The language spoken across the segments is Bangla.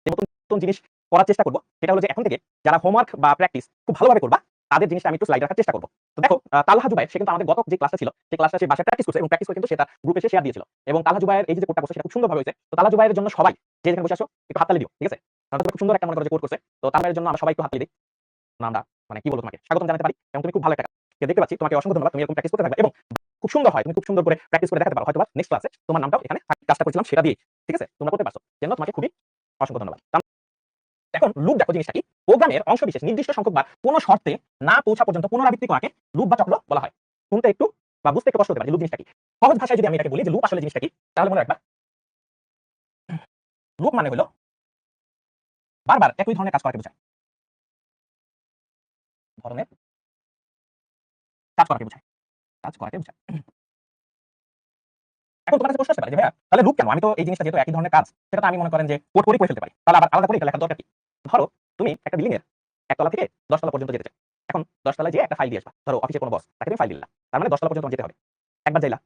যে নতুন নতুন জিনিস করার চেষ্টা করব সেটা হলো যে এখন থেকে যারা হোমওয়ার্ক বা প্র্যাকটিস খুব ভালোভাবে করবা তাদের জিনিসটা আমি একটু স্লাইড রাখার চেষ্টা করব। তো দেখো তালহা জুবায়ের সে কিন্তু আমাদের গত যে ক্লাসটা ছিল সেই ক্লাসটা সে বাসায় প্র্যাকটিস করছে এবং প্র্যাকটিস করে কিন্তু সেটা গ্রুপে সে শেয়ার দিয়েছিল। এবং তালহা জুবায়ের এই যে কোডটা করছে সেটা খুব সুন্দরভাবে হয়েছে। তো তালহা জুবায়ের জন্য সবাই যে যেখানে বসে আছো একটু হাততালি দিও, ঠিক আছে? কারণ তুমি খুব সুন্দর একটা মনে করো যে কোড করছে। তো তালহার জন্য আমরা সবাই একটু হাততালি দিই। আমরা মানে কি বলবো তোমাকে স্বাগতম জানাতে পারি এবং তুমি খুব ভালো একটা কাজ দেখতে পাচ্ছি। তোমাকে অসংখ্য ধন্যবাদ। তুমি এরকম প্র্যাকটিস করতে থাকবে এবং খুব সুন্দর হয়। তুমি খুব সুন্দর করে প্র্যাকটিস করে দেখাতে পারো। হয়তোবা নেক্সট ক্লাসে তোমার নামটাও এখানে কাজটা করেছিলাম সেটা দিয়ে, ঠিক আছে? তোমরা করতে পারছো। এজন্য তোমাকে খুবই অসংখ্য ধন্যবাদ। এখন লুপ দেখো জিনিসটা কি? প্রোগ্রামের অংশবিশেষ নির্দিষ্ট সংখ্যক বার কোন শর্তে না পৌঁছা পর্যন্ত পুনরাবৃত্তি করাকে লুপ বা চক্র বলা হয়। শুনতে একটু বা বুঝতে একটু কষ্ট হতে পারে যে লুপ জিনিসটা কি। সহজ ভাষায় যদি আমি এটাকে বলি যে লুপ আসলে জিনিসটা কি, তাহলে মনে রাখবা লুপ মানে হলো বারবার একই ধরনের কাজ করাকে বোঝায়। ধরনের কাজ করাকে বোঝায়। কাজ করাকে বোঝায়। এখন তোমার কাছে প্রশ্ন আসতে পারে যে ভাইয়া তাহলে লুপ কেন? আমি তো এই জিনিসটা যেহেতু একই ধরনের কাজ সেটা তো আমি মনে করেন যে কোড করে ফেলতে পারি। তাহলে আবার আলাদা করে এটা লেখার দরকার কি? ধরো তুমি একটা বিল্ডিং এর ১ তলা থেকে ১০ তলা পর্যন্ত যেতে চাও। এখন ১০ তলায় যেয়ে একটা ফাইল দিয়ে আসবা। ধরো অফিসের কোনো বস, তাকে তুমি ফাইল দিলা। তার মানে ১০ তলা পর্যন্ত তোমার যেতে হবে। একবার যাইলা,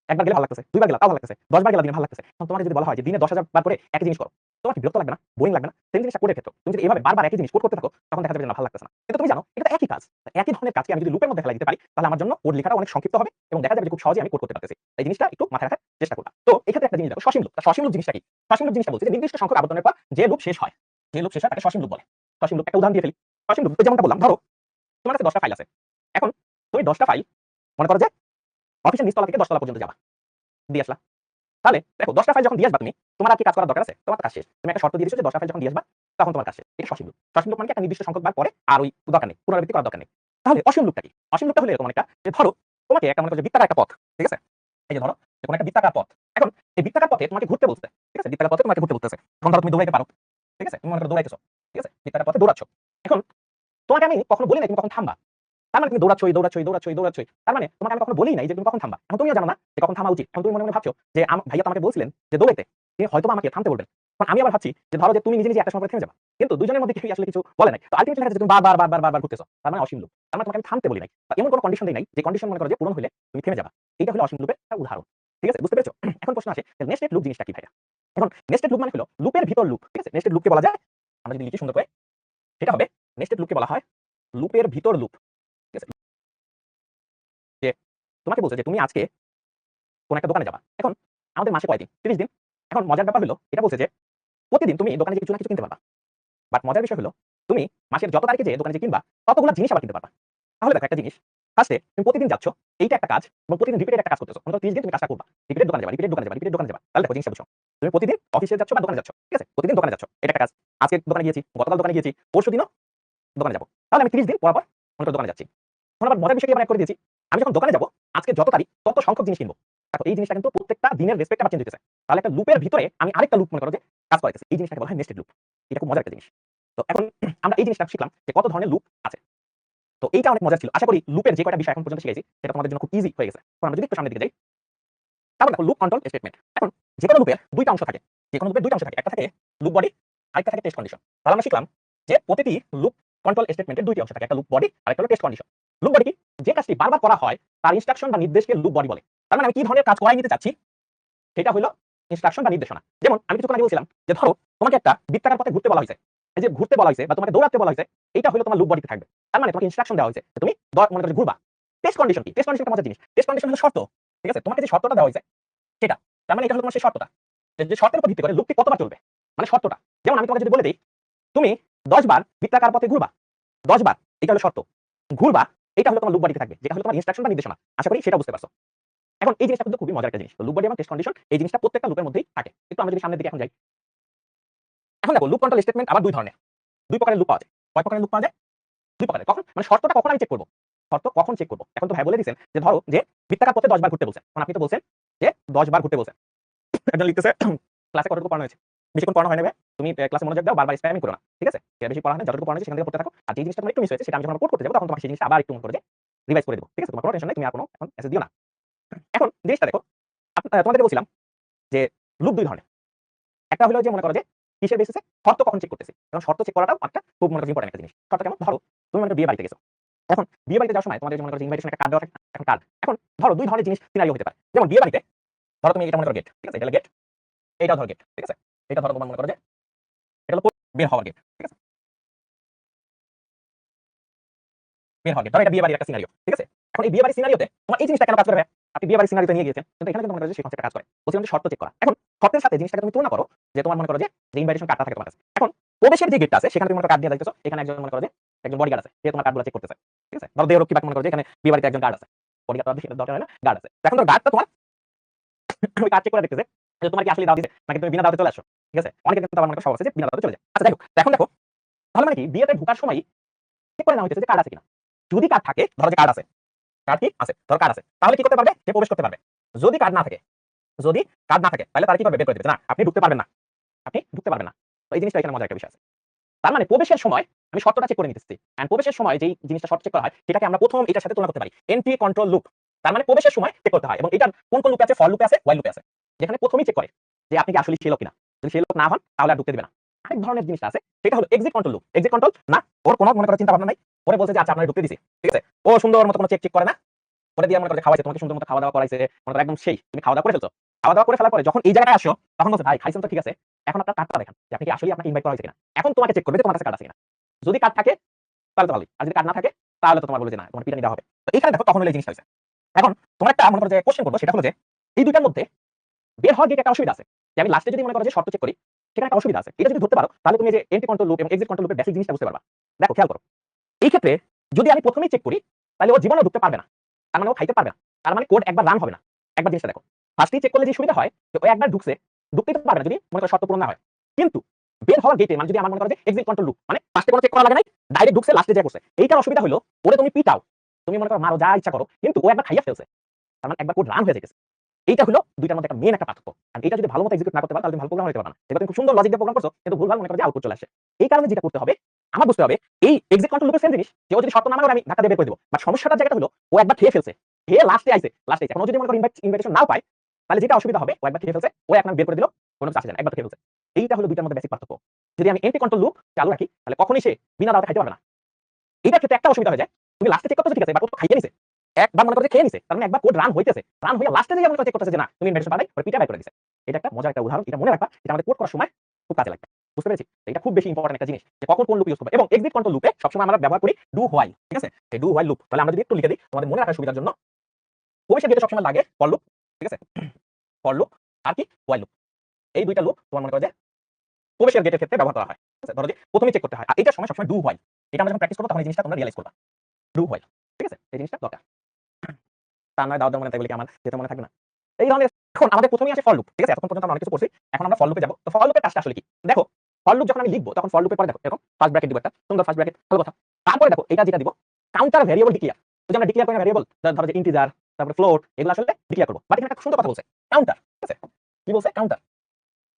একবার গেলে ভালো লাগতেছে, দুইবার গেলা তাও ভালো লাগতেছে, ১০ বার গেলা দিনে ভালো লাগতেছে। এখন তোমাকে যদি বলা হয় যে দিনে ১০,০০০ বার করে একই জিনিস করো, তোমার কি বিরক্ত লাগবে না? বোরিং লাগবে না? সেম জিনিসটা কোডের ক্ষেত্রেও তুমি যদি এভাবে বারবার একই জিনিস কোড করতে থাকো তখন দেখা যাবে যে না ভালো লাগতেছে না। কিন্তু তুমি জানো এটা তো একই কাজ। একই ধরনের কাজকে আমি যদি লুপের মধ্যে ফেলাই দিতে পারি তাহলে আমার জন্য কোড লেখাটা অনেক সংক্ষিপ্ত হবে এবং দেখা যাবে যে খুব সহজেই আমি কোড করতে পারতেছি। এই জিনিসটা একটু মাথায় রাখার চেষ্টা করবা। তো এই ক্ষেত্রে একটা জিনিস দেখো সসীম লুপ। সসীম লুপ জিনিসটা কি? সসীম লুপ জিনিসটা বলছে যে নির্দিষ্ট সংখ্যক আবর্তনের পর যে লুপ শেষ হয়, যে লুপ শেষ হয় তাকে সসীম লুপ বলে। সসীম লুপ একটা উদাহরণ দিয়ে ফেলি। সসীম লুপ যেমনটা বললাম ধরো তোমার কাছে ১০ টা ফাইল আছে। এখন তুমি ১০ টা ফাইল মনে করো যে অফিসের নিচতলা থেকে ১০ তলা পর্যন্ত যাবা। দিয়ে আসলা। তাহলে দেখো ১০ টা ফাইল যখন দিয়ে আসবা তুমি, তোমার আর কি কাজ করার দরকার আছে? তোমার তো কাজ শেষ। তুমি একটা শর্ত দিয়ে দিছো যে ১০ টা ফাইল যখন দিয়ে আসবা তখন তোমার কাজ শেষ। এটা সসীম লুপ। সসীম লুপ মানে কি একটা নির্দিষ্ট সংখ্যক বার পরে আর ওই দরকার নেই। পুনরাবৃত্তি করার দরকার নেই। তাহলে অসীম লুপটা কি? অসীম লুপটা হলো এরকম একটা যে ধরো তোমাকে একটা মনে করো যে বৃত্তাকার একটা পথ, ঠিক আছে? এই যে ধরো যে কোনো একটা বৃত্তাকার পথ। এখন এই বৃত্তাকার পথে তোমাকে ঘুরতে বলছে। ঠিক আছে? বৃত্তাকার পথে তোমাকে ঘুরতে বলতেছে। এখন ধরো তুমি দৌড়াইতে পারো। ঠিক আছে? তুমি মনে করো দৌড়াইতেছো। ঠিক আছে? বৃত্তাকার পথে দৌড়াচ্ছ। এখন তোমাকে আমি কখনো বলি নাই তুমি কখন থামবা। তার মানে তুমি দৌড়াচ্ছই, দৌড়াচ্ছই, দৌড়াচ্ছই, দৌড়াচ্ছই। তার মানে তোমাকে আমি কখনো বলিই নাই যে তুমি কখন থামবা। এখন তুমিও জানো না যে কখন থামা উচিত। এখন তুমি মনে মনে ভাবছো যে ভাইয়া তো আমাকে বলছিলেন যে দৌড়াইতে। তিনি হয়তোবা আমাকে থামতে বলবেন। এখন আমি আবার ভাবছি যে ধরো যে তুমি নিজে, নিজে একটা সময় পরে থেমে যাবা। কিন্তু দুজনের মধ্যে কেউই আসলে কিছু বলে নাই। তো আল্টিমেটলি দেখা যাচ্ছে তুমি বারবার, বারবার, বারবার ঘুরতেছো। তার মানে অসীম লুপ। তার মানে তোমাকে আমি থামতে বলি নাই। বা এমন কোনো কন্ডিশন দেই নাই যে কন্ডিশন মনে করো যে পূরণ হইলে তুমি থেমে যাবা। এইটা হলো অসীম লুপের একটা উদাহরণ। ঠিক আছে? বুঝতে পেরেছো? এখন প্রশ্ন আসে যে নেস্টেড লুপ জিনিসটা কি ভাইয়া? এখন নেস্টেড লুপ মানে হলো লুপের ভিতর লুপ। ঠিক আছে? নেস্টেড লুপকে বলা যায় আমরা যদি লিখি সুন্দর করে সেটা হবে নেস্টেড লুপকে বলা হয় লুপের ভিতর লুপ। ঠিক আছে? যে তোমাকে বলছে যে তুমি আজকে কোন একটা দোকানে যাবা। এখন আমাদের মাসে কয়দিন? ৩০ দিন। এখন মজার ব্যাপার হলো এটা বলছে যে প্রতিদিন তুমি দোকানে যেয়ে কিছু না কিছু কিনতে পারবা। বাট মজার বিষয় হলো তুমি মাসের যত তারিখে যেয়ে দোকানে যেয়ে কিনবা ততগুলা জিনিস আবার কিনতে পারবা। তাহলে দেখো একটা জিনিস, ফার্স্টে তুমি প্রতিদিন যাচ্ছ, এইটা একটা কাজ এবং প্রতিদিন রিপিটেড একটা কাজ করতেছো। অন্তত ৩০ দিন তুমি কাজটা করবা। রিপিটেড দোকানে যাবা, রিপিটেড দোকানে যাবা, রিপিটেড দোকানে যাবা। তাহলে দেখো জিনিসটা বুঝছো। তুমি প্রতিদিন অফিসে যাচ্ছ বা দোকানে যাচ্ছ। ঠিক আছে? প্রতিদিন দোকানে যাচ্ছ। এটা একটা কাজ। আজকে দোকানে গিয়েছি, গতকাল দোকানে গিয়েছি, পরশুদিনও দোকানে যাবো। তাহলে আমি ৩০ দিন পর পর মনে করো দোকানে যাচ্ছি। এখন আবার মজার বিষয় কি আবার এড করে দিয়েছি। আমি যখন দোকানে যাবো, আজকে যত তারিখ তত সংখ্যক জিনিস কিনবো। দেখো এই জিনিসটা কিন্তু প্রত্যেকটা দিনের রেসপেক্টে আবার চেঞ্জ হইতেছে। তাহলে একটা লুপের ভিতরে আমি আরেকটা লুপ মনে করো যে কাজ করাইতেছি। এই জিনিসটাকে বলা হয় নেস্টেড লুপ। এটা খুব মজার একটা জিনিস। তো এখন আমরা এই জিনিসটা শিখলাম যে কত ধরনের লুপ আছে। তো এইটা অনেক মজার ছিল। আশা করি লুপের যে কয়টা বিষয় এখন পর্যন্ত শিখেছি সেটা তোমাদের জন্য খুব ইজি হয়ে গেছে। এখন আমরা যদি একটু সামনের দিকে যাই, তারপর দেখো লুপ কন্ট্রোল স্টেটমেন্ট। এখন যেকোনো লুপের ২ টা অংশ থাকে। যেকোনো লুপের ২ টা অংশ থাকে। একটা থাকে লুপ বডি, আরেকটা থাকে টেস্ট কন্ডিশন। তাহলে আমরা শিখলাম যে প্রতিটি লুপ কন্ট্রোল স্টেটমেন্টের ২ টি অংশ থাকে। একটা লুপ বডি, আরেকটা হলো টেস্ট কন্ডিশন। লুপ বডি কি? যে কাজটি বারবার করা হয় তার ইনস্ট্রাকশন বা নির্দেশকে লুপ বডি বলে। তার মানে আমি কি ধরনের কাজ করাই নিতে চাচ্ছি সেটা হলো ইনস্ট্রাকশন বা নির্দেশনা। যেমন আমি কিছুক্ষণ আগে বলছিলাম যে ধরো তোমাকে একটা বৃত্তাকার পথে ঘুরতে বলা হয়েছে। এই যে ঘুরতে বলা হয়েছে বা তোমাকে দৌড়াতে বলা হয়েছে, এইটা হলো তোমার লুপ বডিতে থাকবে। তার মানে তোমাকে ইনস্ট্রাকশন দেওয়া হয়েছে যে তুমি মনে করো ঘুরবা। টেস্ট কন্ডিশন কি? টেস্ট কন্ডিশন একটা মজার জিনিস। টেস্ট কন্ডিশন হলো শর্ত। ঠিক আছে? তোমাকে যে শর্তটা দেওয়া হয়েছে সেটা। তার মানে এটা হলো তোমার সেই শর্তটা। যে শর্তের উপর ভিত্তি করে লুপটি কতবার চলবে। মানে শর্তটা। যেমন আমি তোমাকে যদি বলে দেই, তুমি ১০ বার বৃত্তাকার পথে ঘুরবা। ১০ বার এটা হলো শর্ত। ঘুরবা এটা হলো তোমার লুপ বডিতে থাকবে। যেটা হলো তোমার ইনস্ট্রাকশন বা নির্দেশনা। আশা করি সেটা বুঝতে পারছো। এখন এই জিনিসটা কিন্তু খুবই মজার একটা জিনিস। তো লুপ বডি এবং টেস্ট কন্ডিশন এই জিনিসটা প্রত্যেকটা লুপের মধ্যেই থাকে। কিন্তু আমরা যদি সামনের দিকে এখন যাই। এখন দেখো লুপ কন্ট্রোল স্টেটমেন্ট আবার ২ ধরনের। ২ প্রকারের লুপ পাওয়া যায়। কয় প্রকারের লুপ পাওয়া যায়? ২ প্রকারের। কখন? মানে শর্তটা কখন আমি চেক করব? শর্ত কখন চেক করব? এখন তো ভাই বলে দিয়েছেন যে ধরো যে বৃত্তাকার পথে ১০ বার ঘুরতে বলছেন। এখন আপনি তো বলছেন যে ১০ বার ঘুরতে বলছেন। একজন লিখতেছে ক্লাসে কতটুকু পড়ানো হয়েছে? বেশিক্ষণ পড়ানো হয় নাই ভাই। তুমি ক্লাসে মনোযোগ দাও, বারবার স্প্যামিং করো না। ঠিক আছে? বেশি পড়া হয় না, যতটুকু পড়ানো হয়েছে সেখান থেকে পড়তে থাকো। আর যে জিনিসটা তোমার একটু মিস হয়েছে সেটা আমি যখন কোড করতে যাব তখন তোমাকে সেই জিনিসটা আবার একটু মনে করে যে রিভাইজ করে দেব। ঠিক আছে? তোমার কোনো টেনশন নাই। তুমি আর কোনো এখন মেসেজ দিও না। এখন জিনিসটা দেখো, তোমাদেরকে বলছিলাম যে লুপ ২ ধরনের। একটা হলো যে মনে করো যে কিসের বেসিসে শর্ত কখন চেক করতেছি। এখন শর্ত চেক করাটাও একটা খুব মনে করো ইম্পোর্টেন্ট একটা জিনিস। শর্ত কেমন? ধরো তুমি মনে করো বিয়ে বাড়িতে গেছো। এখন বিয়ে বাড়িতে যাওয়ার সময় তোমাদের যে মনে করো যে ইনভাইটেশন একটা কার্ড দেওয়া থাকে না? এখন কার্ড। এখন ধরো ২ ধরনের জিনিস সিনারিও হতে পারে। যেমন বিয়ে বাড়িতে ধরো তুমি এটা মনে করো গেট। ঠিক আছে? এটা হলো গেট। এইটাও ধরো গেট। ঠিক আছে? এটা ধরো তোমার মনে করো যে এটা হলো বের হওয়ার গেট, ঠিক আছে? বের হওয়ার গেট। ধরো এটা বিয়ে বাড়ির একটা সিনারিও, ঠিক আছে? এখন এই বিয়ে বাড়ির সিনারিওতে তোমার এই জিনিসটা কেন কাজ করবে? আপনি বিয়ে বাড়ির সিনারিওতে নিয়ে গিয়েছেন, কিন্তু এখানে কিন্তু মনে করো যে সেই কনসেপ্টটা কাজ করে। বলছিলাম যে শর্ত চেক করা। এখন শর্তের সাথে জিনিসটাকে তুমি তুলনা করো যে তোমার মনে করো যে ইনভাইটেশন কার্ডটা থাকে তোমার কাছে। এখন প্রবেশের যে গেটটা আছে সেখানে তুমি মনে করো কার্ড দিয়ে যাইতেছো, এখানে একজন মনে করো যে একজন বডিগার্ড আছে, সে তোমার কার্ডগুলো চেক করতেছে, ঠিক আছে? ধরো দেহরক্ষী বাকি মনে করো যে এখানে বিয়ে বাড়িতে একজন গার্ড আছে। বডিগার্ড তো দরকার হয় না, গার্ড আছে। এখন ধরো গার্ডটা তোমার ওই কার্ড চেক করে দেখতেছে যে তোমার কি আসলে দাওয়াত দিছে নাকি তুমি বিনা দাওয়াতে চলে আসছো, ঠিক আছে? অনেকের কিন্তু আবার মনে করো স্বভাব আছে যে বিনা দাওয়াতে চলে যায়। আচ্ছা যাই হোক, তো এখন দেখো তাহলে মানে কি বিয়েতে ঢোকার সময় চেক করে নেওয়া হইতেছে যে কার্ড আছে কিনা। যদি কার্ড থাকে, ধরো যে কার্ড আছে, কার্ড কি আছে? ধরো কার্ড আছে, তাহলে কি করতে পারবে? সে প্রবেশ করতে পারবে। যদি কার্ড না থাকে, যদি কার্ড না থাকে তাহলে তারা কি করবে? বের করে দিবে যে না আপনি ঢুকতে পারবেন না, আপনি ঢুকতে পারবেন না। তো এই জিনিসটা এখানে মজার একটা বিষয় আছে। তার মানে প্রবেশের সময় আমি শর্তটা চেক করে নিতেছি। এন্ড প্রবেশের সময় যেই জিনিসটা শর্ত চেক করা হয় সেটাকে আমরা প্রথম এটার সাথে তুলনা করতে পারি। Entry control loop. তার মানে প্রবেশের সময় চেক করতে হয় এবং এটার কোন কোন লুপে আছে? ফর লুপে আছে, হোয়াইল লুপে আছে। যেখানে প্রথমেই চেক করে যে আপনি কি আসলে সেই লোক কিনা। যদি সেই লোক না হন তাহলে আর ঢুকতে দিবে না। আরেক ধরনের জিনিসটা আছে সেটা হলো exit control loop. Exit control না, ওর কোনো মনে করার চিন্তা ভাবনা নাই। পরে বলছে যে আচ্ছা আপনারা ঢুকতে দিছি, ঠিক আছে? ও সুন্দর মতো কোনো চেক চেক করে না। পরে দিয়ে মনে করে খাওয়াইছে, তোমাকে সুন্দর মতো খাওয়া দাওয়া করাইছে, মনে করো একদম সেই তুমি খাওয়া দাওয়া করে ফেলছো। খাওয়া দাওয়া করে ফেলার পরে যখন এই জায়গায় আসো তখন বলছে ভাই খাইছেন তো ঠিক আছে, এখন আপনার কার্ডটা দেখান যে আপনি কি আসলে আপনাকে ইনভাইট করা হয়েছে কিনা। এখন তোমাকে চেক করবে যে তোমার কাছে কার্ড আছে কিনা। যদি কার্ড থাকে তাহলে তো ভালোই, আর যদি কার্ড না থাকে তাহলে তো তোমার বলে যে না তোমার পিটানি দেওয়া হবে। তো এখানে দেখো তখন হলো এই জিনিসটা হয়েছে। এখন তোমার একটা মনে করো যে কোশ্চেন করবো সেটা হলো যে এই দুইটার মধ্যে বের হওয়ার গেটে একটা অসুবিধা আছে। যে আমি লাস্টে যদি মনে করো যে শর্ত চেক করি সেখানে একটা অসুবিধা আছে। এটা যদি ধরতে পারো তাহলে তুমি যে এন্ট্রি কন্ট্রোল লুপ এবং এক্সিট কন্ট্রোল লুপের বেসিক জিনিসটা বুঝতে পারবা। দেখো খেয়াল করো, এই ক্ষেত্রে যদি আমি প্রথমেই চেক করি তাহলে ও জীবনে ঢুকতে পারবে না, তার মানে ও খাইতে পারবে না, তার মানে কোড একবার রান হবে না। একবার জিনিসটা দেখো, ফার্স্টেই চেক করলে যে সুবিধা হয় যে ও একবার ঢুকছে, ঢুকতেই তো পারবে না যদি মনে করো শর্ত পূরণ না হয়। কিন্তু বের হওয়ার গেটে মানে যদি আমার মনে করো যে এক্সিট কন্ট্রোল লুপ মানে ফার্স্টে কোনো চেক করা লাগে নাই, ডাইরেক্ট ঢুকছে লাস্টে যা করছে। এইটার অসুবিধা হলো ওরে তুমি পিটাও, তুমি মনে করো মারো যা ইচ্ছা করো, কিন্তু ও একবার খাইয়া ফেলছে, তার মানে একবার কোড রান হয়ে যাইতেছে। এইটা হলো দুইটার মধ্যে একটা মেইন একটা পার্থক্য। আর এটা যদি ভালো মতো এক্সিকিউট না করতে পারো তাহলে তুমি ভালো প্রোগ্রামার হতে পারবে না। এবার তুমি খুব সুন্দর লজিক দিয়ে প্রোগ্রাম করছো কিন্তু ভুলভাল মনে করো যে আউটপুট চলে আসে। এই কারণে যেটা করতে হবে আমার বুঝতে হবে এই এক্সিট কন্ট্রোল লুপের সেম জিনিস যে ও যদি শর্ত না মানে আমি ধাক্কা দিয়ে বের করে দেব। বাট সমস্যাটার জায়গাটা হলো ও একবার খেয়ে ফেলছে, খেয়ে লাস্টে আইছে, লাস্টে এখন ও যদি মনে করো ইনভাইটেশন নাও পায় তাহলে যেটা অসুবিধা হবে ও একবার খেয়ে ফেলছে, ও এখন বের করে দিল কোনো কিছু আসে না, একবার খেয়ে ফেলছে। এইটা হলো দুইটার মধ্যে বেসিক পার্থক্য। যদি আমি এন্টি কন্ট্রোল লুপ চালু রাখি তাহলে কখনোই সে বিনা দাওয়াতে খাইতে পারবে না। এটার ক্ষেত্রে একটা অসুবিধা হয়ে যায়, তুমি লাস্টে চেক করতেছো ঠিক আছে, বাট ও তো খাইয়ে নিছে, একবার মনে করো যে খেয়ে নিছে, তার মানে একবার কোড রান হইতেছে, রান হয়ে লাস্টে যে মনে করো চেক করতেছে যে না তুমি ইনভাইটেশন পাঠাই পরে পিটা বাই করে দিছে। এটা একটা মজার একটা উদাহরণ, এটা মনে রাখবা, এটা আমাদের কোড করার সময় খুব কাজে লাগবে। বুঝতে পেরেছি? এটা খুব বেশি ইম্পর্টেন্ট একটা জিনিস যে কখন কোন লুপ ইউজ করবে। এবং এক্সিট কন্ট্রোল লুপে সবসময় আমরা ব্যবহার করি ডু হোয়াইল, ঠিক আছে? এই ডু হোয়াইল লুপ তাহলে আমরা যদি একটু লিখে দিই তোমাদের মনে রাখার সুবিধার জন্য, প্রবেশের গেটে সবসময় লাগে ফর লুপ, ঠিক আছে? ফর লুপ আর কি হোয়াইল লুপ, এই দুইটা লুপ তোমার মনে করো যে প্রবেশের গেটের ক্ষেত্রে ব্যবহার করা হয়। ঠিক আছে? ধরো যে প্রথমেই চেক করতে হয়। আর এটার সময় সবসময় ডু হোয়াইল, এটা আমরা যখন প্র্যাকটিস করব তখন এই জিনিসটা তোমরা রিয়ালাইজ করবা। ডু হোয়াইল, ঠিক আছে? এই জিনিসটা দরকার। তা নয় দাও মনে থাকবে কি আমার যেটা মনে থাকবে না। এই ধরনের এখন আমাদের প্রথমেই আসে ফর লুপ, ঠিক আছে? এতক্ষণ পর্যন্ত আমরা অনেক কিছু করছি। এখন আমরা ফর লুপে যাব। তো ফর লুপের কাজটা আসলে কি? দেখো, ফর লুপ যখন আমি লিখব তখন ফর লুপের পরে দেখো এরকম ফার্স্ট ব্র্যাকেট দিব একটা, সুন্দর ফার্স্ট ব্র্যাকেট, ভালো কথা। তারপরে দেখো এটা যেটা দিব কাউন্টার ভেরিয়েবল ডিক্লেয়ার। ওই যে আমরা ডিক্লেয়ার করি না ভেরিয়েবল, ধরো যে ইন্টিজার, তারপরে ফ্লোট, এগুলো আসলে ডিক্লেয়ার করব। বাট এখানে একটা সুন্দর কথা বলছে, কাউন্টার, ঠিক আছে? কি বলছে? কাউন্টার।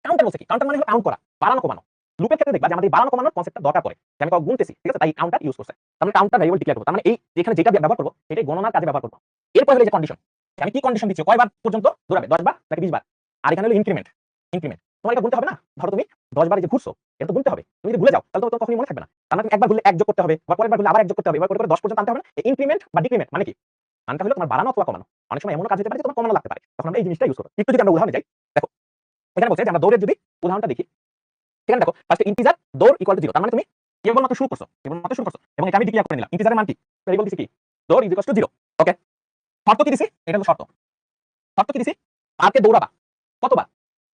কাউন্টার বলছে কি? কাউন্টার মানে হলো কাউন্ট করা, বাড়ানো কমানো। লুপের ক্ষেত্রে দেখবা যে আমাদের এই বাড়ানো কমানোর কনসেপ্টটা দরকার পড়ে। যে আমি গুনতেছি, ঠিক আছে? তাই কাউন্টার ইউজ করছে। তার মানে কাউন্টার ভেরিয়েবল ডিক্লেয়ার করব। তার মানে এই এখানে যেটা ব্যবহার করব এটাই গণনার কাজে ব্যবহার করব। এরপর হলো এই যে কন্ডিশন। আমি কি কন্ডিশন দিচ্ছি? কয়বার পর্যন্ত দৌড়াবে? 10 বার নাকি 20 বার? আর এখানে হলো ইনক্রিমেন্ট। ইনক্রিমেন্ট। তোমার এটা গুনতে হবে না? ধরো তুমি 10 বার এই যে ঘুরছো, এটা তো গুনতে হবে। তুমি যদি ভুলে যাও তাহলে তো কখনোই মনে থাকবে না। তার মানে একবার ভুললে 1 যোগ করতে হবে, বা পরের বার ভুললে আবার 1 যোগ করতে হবে। এবার করে 10 পর্যন্ত আনতে হবে না? এই ইনক্রিমেন্ট বা ডিক্রিমেন্ট মানে কি? মানটা হলো তোমার বাড়ানো অথবা কমানো। অনেক সময় এমনও কাজ হতে পারে যে তোমার কমানো লাগতে পারে। তখন আমরা এই জিনিসটা ইউজ করব। একটু যদি আমরা উদাহরণে যাই, দেখো এখানে বলছে যে আমরা দৌড়ের যদি উদাহরণটা দেখি, সেখানে দেখো ফার্স্টে ইন্টিজার দৌড় ইকুয়াল টু 0, তার মানে তুমি কেবলমাত্র শুরু করছো, কেবলমাত্র শুরু করছো এবং এটা আমি ডিক্লেয়ার করে নিলাম। ইন্টিজারের মান কি? ভেরিয়েবল দিছি কি? দৌড় ইজ ইকুয়াল টু 0। ওকে, শর্ত কি দিছি? এটা হলো শর্ত। শর্ত কি দিছি? পার্কে দৌড়াবা কতবার?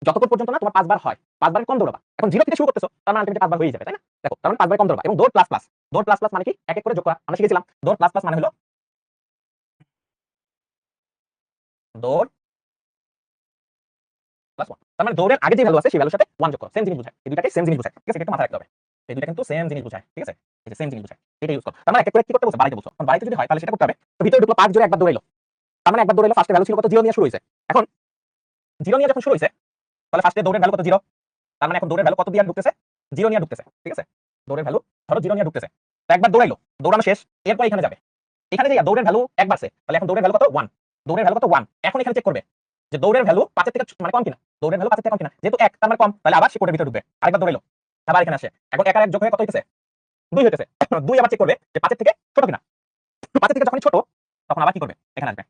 যতক্ষণ পর্যন্ত না তোমার 5 বার হয়। 5 বারের কম দৌড়াবা। এখন 0 থেকে শুরু করতেছো, তার মানে আলটিমেটলি 5 বার হয়ে যাবে, তাই না? দেখো তার মানে 5 বারের কম দৌড়াবা এবং দৌড় প্লাস প্লাস। দৌড় প্লাস প্লাস মানে কি? এক এক করে যোগ করা। আমরা শিখেছিলাম দৌড় প্লাস প্লাস মানে হলো দৌড় প্লাস 1। তার মানে দৌড়ের আগে যে ভ্যালু আছে সেই ভ্যালুর সাথে 1 যোগ করো। সেম জিনিস বোঝায়। এই দুটাকে সেম জিনিস বোঝায়। ঠিক আছে? এটা মাথায় রাখতে হবে। এই দুটা কিন্তু সেম জিনিস বোঝায়। ঠিক আছে? এই যে সেম জিনিস বোঝায়। এটা ইউজ করো। তার মানে এক এক করে কি করতে বলছে? বাড়াইতে বলছো। এখন বাড়াইতে যদি হয় তাহলে সেটা করতে হবে। তো ভিতরে ঢুকলো 5 জোরে একবার দৌড়াইলো। তার মানে একবার দৌড়াইলো, ফার্স্টে ভ্যালু ছিল কত? 0 নিয়ে শুরু হইছে। এখন 0 নিয়ে যখন শুরু হইছে তাহলে ফার্স্টে দৌড়ের ভ্যালু কত? 0। তার মানে এখন দৌড়ের ভ্যালু কত দিয়ে ঢুকতেছে? 0 নিয়ে ঢুকতেছে। ঠিক আছে? দৌড়ের ভ্যালু ধরো 0 নিয়ে ঢুকতেছে। তো একবার দৌড়াইলো, দৌড়ানো শেষ। এরপর এখানে যাবে। এখানে যাইয়া দৌড়ের ভ্যালু 1 বাড়ছে। তাহলে এখন দৌড়ের ভ্যালু কত? 1। দৌড়ের ভ্যালু কত? 1। এখন এখানে চেক করবে যে দৌড়ের ভ্যালু 5 এর থেকে মানে কম কিনা। দৌড়ের ভ্যালু 5 এর থেকে কম কিনা। যেহেতু 1 তার মানে কম, তাহলে আবার সে কোডের ভিতরে ঢুকবে। আরেকবার দৌড়াইলো। আবার এখানে আসে। এখন 1 আর 1 যোগ হয়ে কত হইতেছে? 2 হইতেছে। 2 আবার চেক করবে যে 5 এর থেকে ছোট কিনা। 5 এর থেকে যখনই ছোট তখন আবার কি করবে? এখানে আসবে।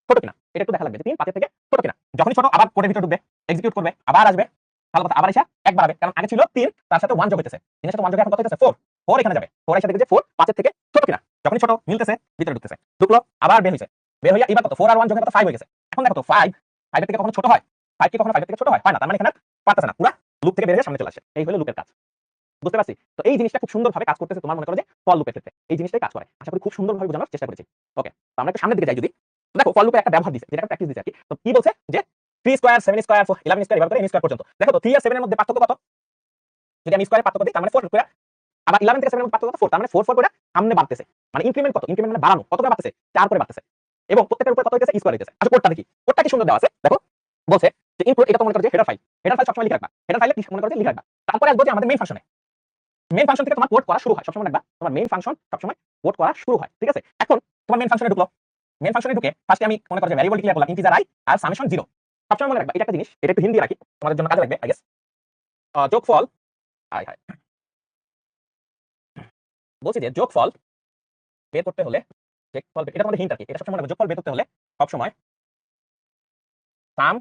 ছোট কিনা এটা একটু দেখা লাগবে যে 3 5 এর থেকে ছোট কিনা। যখনই ছোট আবার কোডের ভিতরে ঢুকবে, এক্সিকিউট করবে, আবার আসবে। ভালো কথা, আবার এসে 1 বাড়াবে, কারণ আগে ছিল 3 তার সাথে 1 যোগ হইতেছে, 3 এর সাথে 1 যোগ এখন কত হইতেছে 4, 4 এখানে যাবে, 4 এর সাথে দেখবে যে 4 5 এর থেকে ছোট কিনা, যখনই ছোট মিলতেছে ভিতরে ঢুকতেছে, ঢুকলো আবার বের হইছে, বের হইয়া এবার কত 4 আর 1 যোগ কত 5 হয়ে গেছে। এখন দেখো তো 5 5 এর থেকে কখনো ছোট হয়, 5 কি কখনো 5 এর থেকে ছোট হয় না, তার মানে এখানে পারতেছে না, পুরো লুপ থেকে বের হয়ে সামনে চলে আসে, এই হলো লুপের কাজ। বুঝতে পারছি? তো এই জিনিসটা খুব সুন্দরভাবে কাজ করতেছে তোমার মনে করো যে ফর লুপের ক্ষেত্রে এই জিনিসটাই কাজ করে। আশা করি খুব সুন্দরভাবে বোঝানোর চেষ্টা করেছি। ওকে, তো আমরা একটু সামনের দিকে যাই যদি। তো দেখো ফর লুপের একটা ব্যবহার দিছে, যেটা একটা প্র্যাকটিস দিছে আরকি। তো কি বলছে যে 3 স্কয়ার 7 স্কয়ার 11 স্কয়ার এভাবে করে n স্কয়ার পর্যন্ত। দেখো তো 3 আর 7 এর মধ্যে পার্থক্য কত? যদি আমি স্কয়ারে পার্থক্য দিই তার মানে 4 করে, আবার 11 থেকে 7 এর মধ্যে পার্থক্য কত 4, তার মানে 4 4 করে সামনে বাড়তেছে। মানে ইনক্রিমেন্ট কত? ইনক্রিমেন্ট মানে বাড়ানো। কত করে বাড়তেছে? 4 করে বাড়তেছে। এবং প্রত্যেকটার উপরে কত হইতেছে? স্কয়ার হইতেছে। আচ্ছা কোডটা দেখি। কোডটা কি সুন্দর দেওয়া আছে। দেখো বলছে যে ইনপুট, এটা তো মনে করো যে হেডার ফাইল। হেডার ফাইল সবসময় লিখে রাখবা। হেডার ফাইলে কি মনে করো যে লিখে রাখবা। তারপরে আসবো যে আমাদের মেইন ফাংশনে। মেইন ফাংশন থেকে তোমার কোড করা শুরু হয়। সবসময় রাখবা তোমার মেইন ফাংশন সবসময় কোড করা শুরু হয়। ঠিক আছে? এখন তোমার মেইন ফাংশনে ঢুকলো। মেইন ফাংশনে ঢুকে ফার্স্টে আমি মনে করো যে ভ্যারিয়েবল ডিক্লেয়ার করলাম ইন্টিজার i আর সামেশন 0। সবসময় মনে রাখবা এটা একটা জিনিস, এটা একটু হিন্দি রাখি তোমাদের জন্য কাজে লাগবে আই গেস। যোগফল হাই বলছি যে যোগফল বের করতে হলে, যোগফল এটা তোমাদের হিন্ট আর কি, এটা সবসময় মনে রাখবে যোগফল বের করতে হলে সবসময় সাম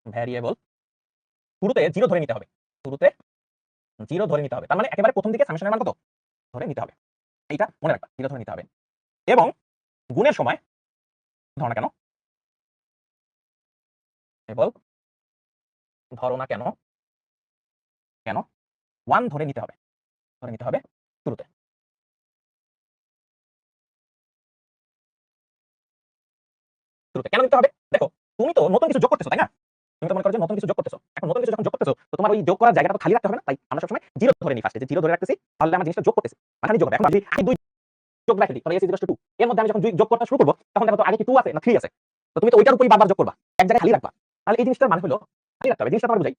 ভ্যারিয়েবল শুরুতে 0 ধরে নিতে হবে। শুরুতে 0 ধরে নিতে হবে। তার মানে একেবারে প্রথম দিকে সামেশনের মান কত ধরে নিতে হবে। এইটা মনে রাখবা 0 ধরে নিতে হবে। এবং গুণের সময় ধরো না কেন, কেবল ধরো না কেন, কেন 1 ধরে নিতে হবে, ধরে নিতে হবে শুরুতে। শুরুতে কেন নিতে হবে? দেখো তুমি তো নতুন কিছু যোগ করতেছো তাই না? তুমি তো মনে করো যে নতুন কিছু যোগ করতেছো। এখন নতুন কিছু যখন যোগ করতেছো তো তোমার ওই যোগ করার জায়গাটা তো খালি রাখতে হবে না? তাই আমরা সবসময় 0 ধরে নিই ফার্স্টে, যে 0 ধরে রাখতেছি তাহলে আমরা জিনিসটা যোগ করতেছি। মাঝখানে যোগ হবে। এখন যদি আমি 2 যোগ রাখি দিই তাহলে s 2, এর মধ্যে আমি যখন 2 যোগ করতে শুরু করব তখন দেখো তো আগে কি 2 আছে না 3 আছে। তো তুমি তো ওইটার উপরেই বারবার যোগ করবা। এক জায়গায় খালি রাখবা। তাহলে এই জিনিসটার মানে হলো খালি রাখতে হবে। জিনিসটা তোমার বুঝাই।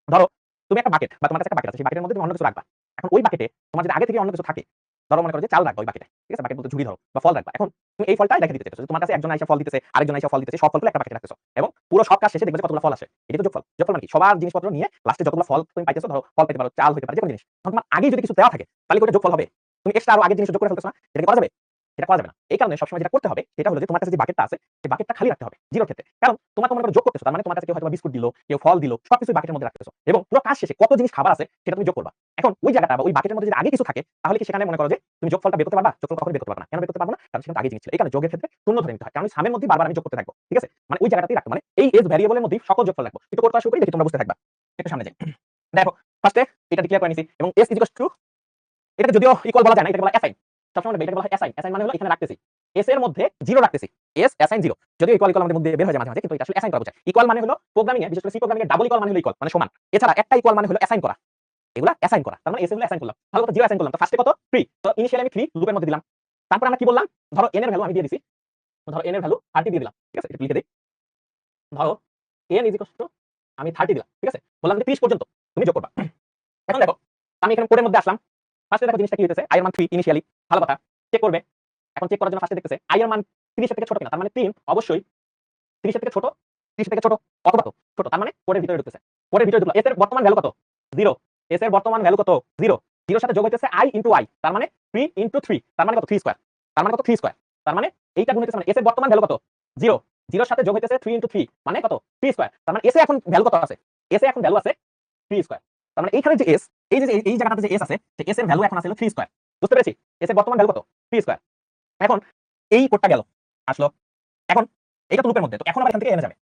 ধরো তুমি একটা বাকেট বা তোমার কাছে একটা বাকেট আছে, সেই বাকেটের মধ্যে তুমি অন্য কিছু রাখবা। এখন ওই বাকেটে তোমার যদি আগে থেকে অন্য কিছু থাকে, ধরো মনে করো যে চাল রাখবা ওই বাকেটে। ঠিক আছে? বাকেট বলতে ঝুড়ি ধরো বা ফল রাখবা। এখন তুমি এই ফলটাই রেখে দিতে চাইছো। তোমার কাছে একজন আইসা ফল দিতেছে, আরেকজন আইসা ফল দিতেছে, সব ফলগুলো একটা বাকেটে রাখতেছো। এবং পুরো সব কাজ শেষে দেখবে যে কতগুলো ফল আসে। এটাই তো যোগফল। যোগফল মানে কি? সবার জিনিসপত্র নিয়ে লাস্টে যতগুলো ফল তুমি পাইতেছো, ধরো ফল পেতে পারো, চাল হইতে পারে, যেকোনো জিনিস। তখন তোমার আগেই যদি কিছু দেওয়া থাকে তাহলে কি ওটা যোগফল হবে? তুমি এক্সট্রা আরো আগের জিনিস যোগ করে ফেলতেছো না? এটা কি করা যাবে? এটা করা যাবে না। এই কারণে সবসময় যেটা করতে হবে সেটা হলো যে তোমার কাছে যে বাকেটটা আছে সেই বাকেটটা খালি রাখতে হবে 0 ক্ষেত্রে। কারণ তোমার তো মনে করো যোগ করতেছো, তার মানে তোমার কাছে কেউ হয়তো বিস্কুট দিল, কেউ ফল দিল, সবকিছু বাকেটের মধ্যে রাখতেছো এবং পুরো কাজ শেষে কত জিনিস খাবার আছে সেটা তুমি যোগ করবা। এখন ওই জায়গাটা বা ওই বাকেটের মধ্যে যদি আগে কিছু থাকে তাহলে কি সেখানে মনে করো যে তুমি যোগফলটা বের করতে পারবা? যোগফল কখনো বের করতে পারবা না। কেন বের করতে পারবা না? কারণ সেখানে আগে জিনিস ছিল। এই কারণে যোগের ক্ষেত্রে শূন্য ধরে নিতে হয়। কারণ সামের মধ্যে বারবার আমি যোগ করতে থাকবো। ঠিক আছে? মানে ওই জায়গাটাতেই রাখবো। মানে এই s ভ্যারিয়েবলের মধ্যেই সকল যোগফল রাখবো। কিন্তু করতে শুরু করি দেখি তোমরা বুঝতে থাকবা। একটু সামনে যাই। দেখো ফার্স্টে এটা ডিক্লেয়ার করে নিছি এবং s এটাকে যদিও ইকুয়াল বলা যায় না, এটাকে বলা হয় অ্যাসাইন। সবসময় এটাকে বলা হয় অ্যাসাইন। অ্যাসাইন মানে হলো এখানে রাখতেছি। s এর মধ্যে 0 রাখতেছি। s assign 0। যদিও ইকুয়াল আমাদের মধ্যে বের হয়ে যায় মাঝে মাঝে, কিন্তু এটা আসলে অ্যাসাইন করা বোঝায়। ইকুয়াল মানে হলো প্রোগ্রামিং এ, বিশেষ করে সি প্রোগ্রামিং এ ডাবল ইকুয়াল মানে হলো ইকুয়াল মানে সমান। এছাড়া একটা ইকুয়াল মানে হলো অ্যাসাইন করা। এগুলা অ্যাসাইন করা। তার মানে s এর হলো অ্যাসাইন করলাম। ভালো কথা 0 অ্যাসাইন করলাম। তো ফার্স্টে কত 3। তো ইনিশিয়ালি আমি 3 লুপের মধ্যে দিলাম। তারপর আমরা কি বললাম? ধরো n এর ভ্যালু আমি দিয়ে দিছি। ধরো n এর ভ্যালু 30 দিয়ে দিলাম। ঠিক আছে? এটা লিখে দেই। ধরো n আমি 30 দিলাম। ঠিক আছে? বললাম যে 30 পর্যন্ত তুমি যোগ করবা। এখন দেখো আমি এখানে কোডের মধ্যে আসলাম। ফার্স্টে দেখো জিনিসটা কি হইতেছে, i এর মান 3 ইনিশিয়ালি। ভালো কথা। চেক করবে। এখন চেক করার জন্য ফার্স্টে দেখতেছে i এর মান 30 এর থেকে ছোট কিনা। তার মানে 3 অবশ্যই 30 এর থেকে ছোট, 30 এর থেকে ছোট অথবা ছোট। তার মানে কোডের ভিতরে ঢুকতেছে। কোডের ভিতরে ঢুকলো। s এর বর্তমান ভ্যালু কত? 0। s এর বর্তমান ভ্যালু কত? 0। 0 এর সাথে যোগ হইতেছে i ইনটু i। তার মানে 3 ইনটু 3। তার মানে কত? 3 স্কয়ার। তার মানে কত? 3 স্কয়ার। তার মানে এইটা গুণ হইতেছে মানে s এর বর্তমান ভ্যালু কত? 0। 0 এর সাথে যোগ হইতেছে 3 ইনটু 3 মানে কত? 3 স্কয়ার। তার মানে s এ এখন ভ্যালু কত আছে? s এ এখন ভ্যালু আছে 3 স্কয়ার। তার মানে এইখানে যে s, এই যে এই জায়গাটাতে যে s আছে, সেই s এর ভ্যালু এখন আছে হলো 3 স্কয়ার। বুঝতে পেরেছি? s এর বর্তমান ভ্যালু কত? 3 স্কয়ার। এখন এই কোডটা গেল। আসলো। এখন এইটা তো লুপের মধ্যে। তো এখন আবার এখান থেকে এনে যাবে।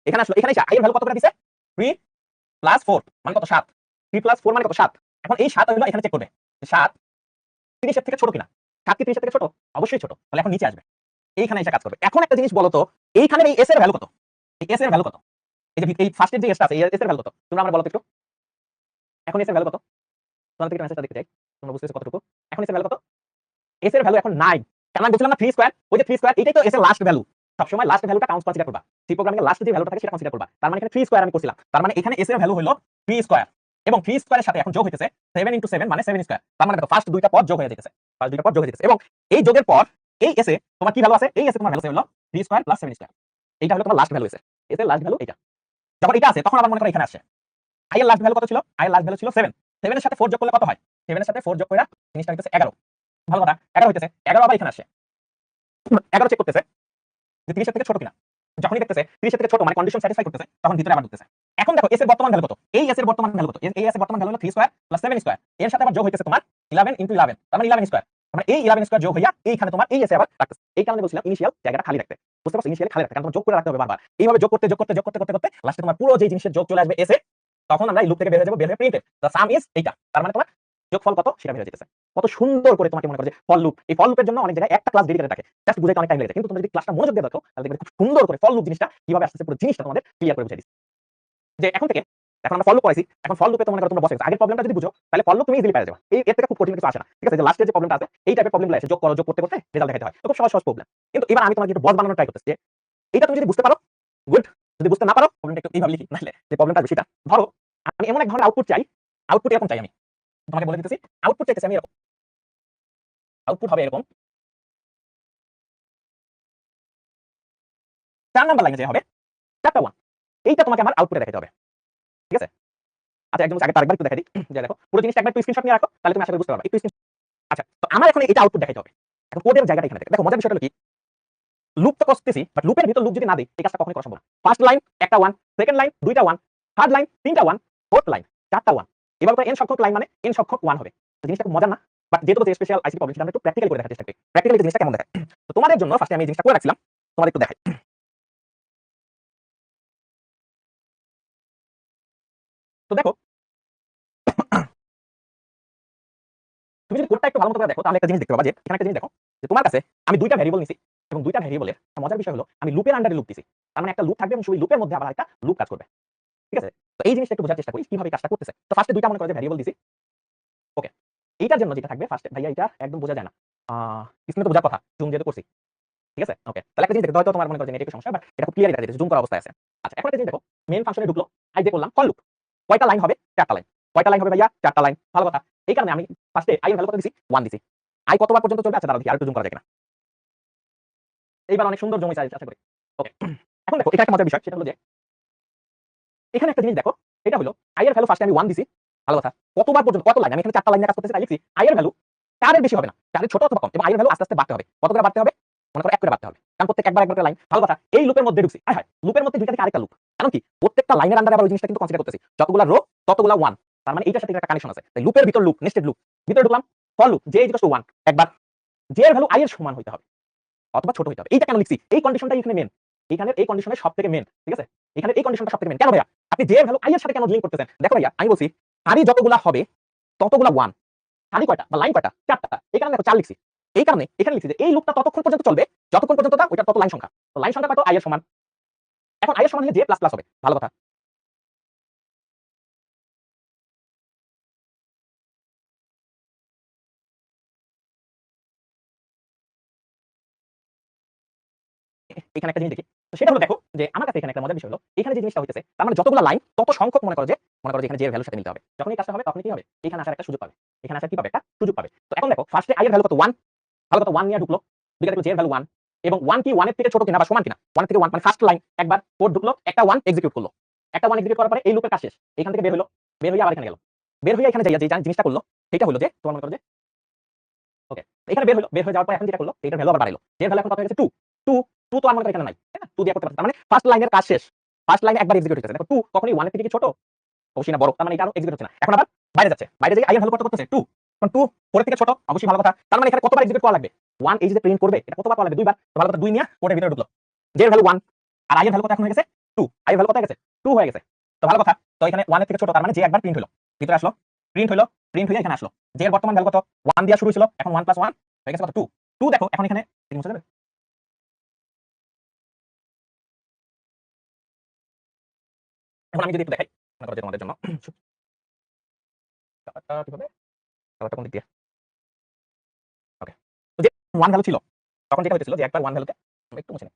এখানে আসলো। এখানে এসে i এর ভ্যালু কত করে দিছে? 3 প্লাস 4 মানে কত? 7। 3 প্লাস 4 মানে কত? 7। এখন এই 7 হলো এখানে চেক করবে। 7 30 এর থেকে ছোট কিনা? 7 কি 30 এর থেকে ছোট? অবশ্যই ছোট। তাহলে এখন নিচে আসবে। এইখানে এসে কাজ করবে। এখন একটা জিনিস বলো তো, এইখানের এই s এর ভ্যালু কত? এই s এর ভ্যালু কত? এই যে এই ফার্স্টের যে s টা আছে, এই s এর ভ্যালু কত? তোমরা আমাকে বলো তো একটু। এখন s এর ভ্যালু কত? তোমাদের থেকে মেসেজটা দেখতে চাই। তোমরা বুঝতেছো কতটুকু? এখন s এর ভ্যালু কত? s এর ভ্যালু এখন 9। কেন আমি বলছিলাম না 3 স্কয়ার? ওই যে 3 স্কয়ার এটাই তো s এর লাস্ট ভ্যালু। সবসময় লাস্ট ভ্যালুটা কাউন্ট কনসিডার করবা। সি প্রোগ্রামিং এর লাস্ট যে ভ্যালুটা থাকে সেটা কনসিডার করবা। তার মানে এখানে 3 স্কয়ার আমি করছিলাম। তার মানে এখানে s এর ভ্যালু হলো 3 স্কয়ার। এবং 3 স্কয়ারের সাথে এখন যোগ হইতেছে 7 ইনটু 7 মানে 7 স্কয়ার। তার মানে দেখো ফার্স্ট দুইটা পদ যোগ হয়ে যাইতেছে। ফার্স্ট দুইটা পদ যোগ হয়ে যাইতেছে। এবং এই যোগের পর এই s এ তোমার কি ভ্যালু আছে? এই s এ তোমার ভ্যালু আছে হলো 3 স্কয়ার প্লাস 7 স্কয়ার। এইটা হলো তোমার লাস্ট ভ্যালু s এর লাস্ট ভ্যালু এইটা। যখন এটা আছে তখন আবার মনে করো এখানে আসে। i এর লাস্ট ভ্যালু কত ছিল? i এর লাস্ট ভ্যালু ছিল 7। 7 এর সাথে 4 যোগ করলে কত হয়? 7 এর সাথে 4 যোগ কইরা জিনিসটা হইতেছে 11। ভালো কথা। 11 হইতেছে। 11 আবার এখানে আসে। 11 চেক করতেছে যে 30 এর থেকে ছোট কিনা। যখনই দেখতেছে 30 এর থেকে ছোট মানে কন্ডিশন স্যাটিসফাই করতেছে তখন ভিতরে আবার ঢুকতেছে। এখন দেখো এস এর বর্তমান ভ্যালু কত, এই এস এর বর্তমান ভ্যালু কত, এই এস এর বর্তমান ভ্যালু হলো 3 স্কয়ার প্লাস 7 স্কয়ার, এর সাথে আবার যোগ হইতেছে তোমার 11 ইনটু 11, তার মানে 11 স্কয়ার, মানে এই 11 স্কয়ার যোগ হইয়া এইখানে তোমার এই এসে আবার রাখতেছে। এই কারণে বলছিলাম ইনিশিয়াল জায়গাটা খালি রাখতে, বুঝতে পারছো? ইনিশিয়ালি খালি রাখতে, কারণ তোমার যোগ করে রাখতে হবে বারবার, এইভাবে যোগ করতে যোগ করতে যোগ করতে করতে করতে লাস্টে তোমার পুরো যে জিনিসের যোগ চলে আসবে এসে, তখন আমরা এই লুপ থেকে বের হয়ে যাব, বের হয়ে প্রিন্টে দ্য সাম ইজ এইটা, তার মানে তোমার যোগফল কত সেটা বের হয়ে যেতেছে। কত সুন্দর করে তোমাকে মনে করো যে ফল লুপ, এই ফল লুপের জন্য অনেক জায়গায় একটা ক্লাস ডেডিকেটেড থাকে, জাস্ট বুঝাইতে অনেক টাইম লেগে যায়, কিন্তু তোমরা যদি ক্লাসটা মনোযোগ দিয়ে দেখো তাহলে দেখবে খুব সুন্দর করে ফল লুপ জিনিসটা কিভাবে আসছে পুরো জিনিসটা তোমাদের ক্লিয়ার করে বুঝাই দিচ্ছে। যে এখন থেকে এখন আমরা ফল লুপ করাইছি, এখন ফল লুপে তো মনে করো তোমরা বসে গেছো, আগের প্রবলেমটা যদি বুঝো তাহলে ফল লুপ তুমি ইজিলি পেয়ে যাবে, এই এর থেকে খুব কঠিন কিছু আসে না, ঠিক আছে? যে লাস্টের যে প্রবলেমটা আছে এই টাইপের প্রবলেমগুলো আসে, যোগ করো, যোগ করতে করতে রেজাল্ট দেখাতে হয়, তো খুব সহজ সহজ প্রবলেম। কিন্তু এবার আমি তোমাকে একটু বস বানানোর ট্রাই করতেছি, যে এটা তুমি যদি বুঝতে পারো গুড, যদি বুঝতে না পারো প্রবলেমটা একটু এইভাবে লিখি, নাহলে যে প্রবলেমটা সেটা ধরো আমি এমন এক ধরনের আউটপুট চাই, আউটপুট এরকম চাই, আমি তোমাকে বলে দিতেছি আউটপুট চাইতেছি আমি এরকম, আউটপুট হবে এরকম 4 নাম্বার লাইনে যে হবে 4টা 1, এইটা তোমাকে আমার আউটপুটে দেখাতে হবে, ঠিক আছে? আচ্ছা একদম আগে আরেকবার একটু দেখাই দিই, যে দেখো পুরো জিনিসটা একবার একটু স্ক্রিনশট নিয়ে রাখো, তাহলে তুমি আশা করি বুঝতে পারবে একটু স্ক্রিন। আচ্ছা তো আমার এখন এটা আউটপুট দেখাইতে হবে, এখন কোডের জায়গাটা এখানে দেখো, মজার বিষয়টা হলো কি লুপ তো করতেছি, বাট লুপের ভিতর লুপ যদি না দিই এই কাজটা কখনোই করা সম্ভব না। ফার্স্ট লাইন একটা 1, সেকেন্ড লাইন দুইটা 1, থার্ড লাইন তিনটা 1, ফোর্থ লাইন চারটা 1, এবার তো n সংখ্যক লাইন মানে n সংখ্যক 1 হবে, তো জিনিসটা খুব মজার না? বাট যেহেতু স্পেশাল আইসিটি প্রবলেম সেটা আমরা একটু প্র্যাকটিক্যালি করে দেখার চেষ্টা করি, প্র্যাকটিক্যালি জিনিসটা কেমন দেখায়। তো তোমাদের জন্য ফার্স্টে আমি এই জিনিসটা করে রাখছিলাম, তোমাদের একটু দেখাই। তো দেখো তুমি যদি কোডটা একটু ভালো মতো করে দেখো তাহলে একটা জিনিস দেখতে পাবা, যে এখানে একটা জিনিস দেখো যে তোমার কাছে আমি দুইটা ভ্যারিয়েবল নিছি, এবং দুইটা ভ্যারিয়েবলের মজার বিষয় হলো আমি লুপের আন্ডারে লুপ দিছি, তার মানে একটা লুপ থাকবে এবং সেই লুপের মধ্যে আবার একটা লুপ কাজ করবে, ঠিক আছে? তো এই জিনিসটা একটু বোঝার চেষ্টা করি কিভাবে কাজটা করতেছে। তো ফার্স্টে দুইটা মনে করো যে ভ্যারিয়েবল দিছি, ওকে? এইটার জন্য যেটা থাকবে ফার্স্টে, ভাইয়া এটা একদম বোঝা যায় না, স্ক্রিনে তো বোঝার কথা, জুম যেহেতু করছি, ঠিক আছে? ওকে, তাহলে একটা জিনিস দেখো, হয়তো তোমার মনে করো যে নেটওয়ার্কের সমস্যা, বাট এটা খুব ক্লিয়ারলি দেখা যাচ্ছে, জুম করা অবস্থায় আছে। আচ্ছা এখন একটা জিনিস দেখো, মেইন ফাংশনে ঢুকলো, আই যে করলাম ফর লুপ, কয়টা লাইন হবে? 4টা লাইন। কয়টা লাইন হবে ভাইয়া? 4টা লাইন, ভালো কথা। এই কারণে আমি ফার্স্টে আই এর ভ্যালু কত দিছি? 1 দিছি। আই কতবার পর্যন্ত চলবে? আচ্ছা দাঁড়াও দেখি আরেকটু জুম করা যায় কিনা। এইবার অনেক সুন্দর জুম হইছে আশা করি। ওকে, এখন দেখো এটা একটা মজার বিষয়, সেটা হলো যে এখানে একটা জিনিস দেখো, এটা হলো আই এর ভ্যালু ফার্স্টে আমি 1 দিছি, ভালো কথা। কতবার পর্যন্ত, কত লাইন? আমি এখানে 4টা লাইন নিয়ে কাজ করতেছি, তাই লিখছি আই এর ভ্যালু 4 এর বেশি হবে না, 4 এর ছোট অথবা কম, এবং আই এর ভ্যালু আস্তে আস্তে বাড়তে হবে। কত করে বাড়তে হবে? মনে করো 1 করে বাড়তে হবে, কারণ প্রত্যেক একবার একবার করে লাইন, ভালো কথা। এই লুপের মধ্যে ঢুকছি, হায় হায় লুপের মধ্যে দুইটা থেকে আরেকটা লুপ, কারণ কি প্রত্যেকটা লাইনের আন্ডারে আবার ওই জিনিসটা কিন্তু কনসিডার করতেছি, যতগুলা রো ততগুলা 1, তার মানে এইটার সাথে একটা কানেকশন আছে, তাই লুপের ভিতর লুপ, নেস্টেড লুপ, ভিতরে ঢুকলাম, ফর লুপ j = 1, একবার j এর ভ্যালু i এর সমান হইতে হবে অথবা ছোট হইতে হবে। এইটা কেন লিখছি? এই কন্ডিশনটাই এখানে মেইন, এখানের এই কন্ডিশনের সবথেকে মেইন, ঠিক আছে? এখানে এই কন্ডিশনটা সবথেকে মেইন। কেন ভাইয়া আপনি j এর ভ্যালু i এর সাথে কেন লিংক করতেছেন? দেখো ভাইয়া আমি বলছি সারি যতগুলা হবে ততগুলা 1, সারি কয়টা বা লাইন কয়টা? 4টা, এই কারণে দেখো 4 লিখছি। এই কারণে এখানে লিখছি যে এই লুপটা ততক্ষণ পর্যন্ত চলবে যতক্ষণ পর্যন্ত ওইটা তত লাইন সংখ্যা, তো লাইন সংখ্যা কত? i এর সমান। এখন i এর সমান হলে j প্লাস প্লাস হবে, ভালো কথা। এখানে একটা জিনিস দেখি, তো সেটা হলো দেখো যে আমার কাছে এখানে একটা মজার বিষয় হলো, এখানে যে জিনিসটা হইতেছে তার মানে যতগুলো লাইন তত সংখ্যক মনে করো যে এখানে j এর ভ্যালুর সাথে মিলতে হবে। যখন এই কাজটা হবে তখন কি হবে? এখানে আসার একটা সুযোগ পাবে, এখানে আসার কি পাবে? একটা সুযোগ পাবে। তো এখন দেখো ফার্স্টে i এর ভ্যালু কত? 1, ভালো কথা, 1 নিয়ে ঢুকলো, দুইটা দেখো j এর ভ্যালু 1, এবং 1 কি 1 এর থেকে ছোট কিনা বা সমান কিনা? 1 থেকে 1 মানে ফার্স্ট লাইন একবার কোড ঢুকলো, একটা 1 এক্সিকিউট করলো, একটা 1 এক্সিকিউট করার পরে এই লুপের কাজ শেষ, এখান থেকে বের হলো, বের হয়ে আবার এখানে গেল, বের হয়ে এখানে যাইয়া যে জিনিসটা করলো সেটা হলো যে তোমার মনে করো যে ওকে এখানে বের হলো, বের হয়ে যাওয়ার পর এখন যেটা করলো এটার ভ্যালু আবার বাড়াইলো, যে ভ্যালু এখন কত হয়ে গেছে? 2, 2, 2 তো আর মনে করো এখানে নাই, তাই না? 2 দিয়ে করতে পারছি, তার মানে ফার্স্ট লাইনের কাজ শেষ, ফার্স্ট লাইনে একবার এক্সিকিউট হইতেছে। দেখো 2 কখনোই 1 এর থেকে কি ছোট? অবশ্যই না, বড়, তার মানে এটা আরো এক্সিকিউট হচ্ছে না। এখন আবার বাইরে যাচ্ছে, বাইরে যাই i এর ভ্যালু কত করতেছে? 2, কারণ 2 4 এর থেকে ছোট, অবশ্যই ভালো কথা। তার মানে এখানে কতবার এক্সিকিউট করা লাগবে? 1 এই যে প্রিন্ট করবে এটা কতবার করা লাগবে? 2 বার, তো ভালো কথা 2 নিয়ে কোডের ভিতরে ঢুকলো, j এর ভ্যালু 1 আর i এর ভ্যালু কত এখন হয়ে গেছে? 2, i এর ভ্যালু কত হয়ে গেছে? 2 হয়ে গেছে, তো ভালো কথা। তো এখানে 1 এর থেকে ছোট, তার মানে j একবার প্রিন্ট হলো, ভিতরে আসলো, প্রিন্ট হলো, প্রিন্ট হয়ে এখানে আসলো, j এর বর্তমান ভ্যালু কত? 1 দিয়ে শুরু হইছিল, এখন 1 + 1 হয়ে গেছে কত? 2, 2 দেখো এখন এখানে মুছে যাবে। এখন আমি যদি একটু দেখাই মনে করো যে তোমাদের জন্য ব্যাপারটা কিভাবে, ব্যাপারটা কোন দিক দিয়ে, ওকে। তো যে 1 ভ্যালু ছিল তখন যেটা হইতেছিল যে একবার 1 ভ্যালুতে আমরা একটু মুছে নিই,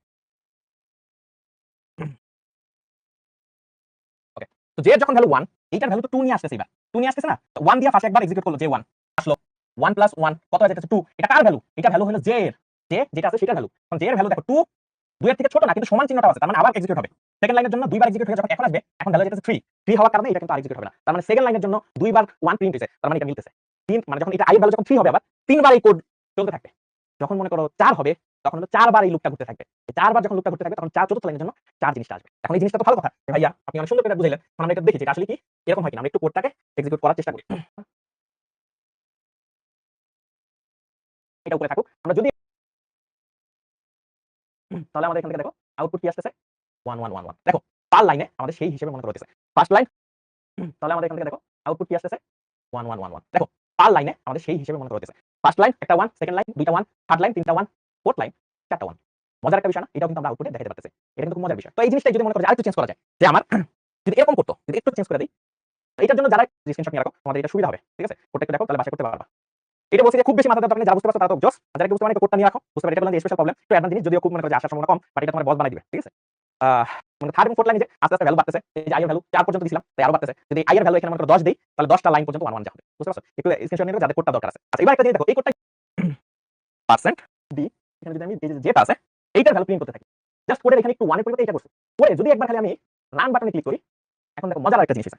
ওকে। তো j এর যখন ভ্যালু 1, এইটার ভ্যালু তো 2 নিয়ে আসতেছে, এবার 2 নিয়ে আসতেছে না, তো 1 দিয়ে ফার্স্ট একবার এক্সিকিউট করলো, j1 আসলো, 1 + 1 কত হয়ে যাচ্ছে? 2, এটা কার ভ্যালু? এটা ভ্যালু হলো j এর, j যেটা আছে সেটার ভ্যালু। এখন j এর ভ্যালু দেখো 2 2 এর থেকে ছোট না, কিন্তু সমান চিহ্নটা আছে, তার মানে আবার এক্সিকিউট হবে। সেকেন্ড লাইনের জন্য দুইবার এক্সিকিউট হয়ে যখন এখন আসবে, এখন ভ্যালু যেটা 3, 3 হওয়ার কারণে এটা কিন্তু আর এক্সিকিউট হবে না, তার মানে সেকেন্ড লাইনের জন্য দুইবার 1 প্রিন্ট হইছে, তার মানে এটা মিলতেছে। 3 মানে যখন এটা i এর ভ্যালু যখন 3 হবে, আবার তিনবার এই কোড চলতে থাকবে। যখন মনে করো 4 হবে তখন হলো 4 বার এই লুপটা ঘুরতে থাকবে। 4 বার যখন লুপটা ঘুরতে থাকবে তখন 4 চতুর্থ লাইনের জন্য 4 জিনিসটা আসবে। এখন এই জিনিসটা তো ভালো কথা যে ভাইয়া আপনি অনেক সুন্দর করে এটা বুঝাইলেন। এখন আমরা এটা দেখি যে এটা আসলে কি এরকম হয় কিনা। আমরা একটু কোডটাকে এক্সিকিউট করার চেষ্টা করি। এটা উপরে থাকুক। আমরা যদি তাহলে আমাদের এখান থেকে দেখো আউটপুট কি আসতেছে 1 1 1 1 দেখো পার লাইনে আমাদের সেই হিসেবে মনে করা হইতেছে। ফার্স্ট লাইন তাহলে আমাদের এখান থেকে দেখো আউটপুট কি আসতেছে 1 1 1 1 দেখো পার লাইনে আমাদের সেই হিসেবে মনে করা হইতেছে। ফার্স্ট লাইন একটা 1, সেকেন্ড লাইন দুইটা 1, থার্ড লাইন তিনটা 1, ফোর্থ লাইন চারটা 1। মজার একটা বিষয় না? এটাও কিন্তু আমরা আউটপুটে দেখাতে পারতেছি। এটা কিন্তু খুব মজার বিষয়। তো এই জিনিসটা যদি মনে করো যে আরেকটু চেঞ্জ করা যায় যে আমার যদি এরকম করতো, যদি একটু চেঞ্জ করে দেই, তো এটার জন্য যারা স্ক্রিনশট নিয়ে রাখো তোমাদের এটা সুবিধা হবে। ঠিক আছে? কোডটা একটু দেখো তাহলে বাসায় করতে পারবা। এটা বলছি যে খুব বেশি মাথা দেওয়ার দরকার নেই। যারা বুঝতে পারছো তারা তো জোস। আর যারা বুঝতে পারে কোডটা নিয়ে রাখো। বুঝতে পারে এটা বললাম যে স্পেশাল প্রবলেম। তো অ্যাডভান্স জিনিস যদিও খুব মনে করো যে আসার সম্ভাবনা কম, বাট এটা তোমার বস বানাই দিবে। ঠিক আছে? মানে থার্ড এবং ফোর্থ লাইনে যে আস্তে আস্তে ভ্যালু বাড়তেছে। এই যে i এর ভ্যালু 4 পর্যন্ত দিছিলাম, তাই আরো বাড়তেছে। যদি i এর ভ্যালু এখানে মনে করো 10 দেই, তাহলে 10 টা লাইন পর্যন্ত 1 1 যা হবে। বুঝতে পারছো? একটু স্ক্রিনশট নিয়ে যাদের কোডটা দরকার আছে। আচ্ছা এবার একটা জিনিস দেখো, এই কোডটা পার্সেন্ট ডি এখানে যদি আমি এই যে যেটা আছে এইটার ভ্যালু প্রিন্ট করতে থাকি। জাস্ট কোডের এখানে একটু 1 এর পরিবর্তে এটা করছি। করে যদি একবার খালি আমি রান বাটনে ক্লিক করি, এখন দেখো মজার একটা জিনিস হইছে।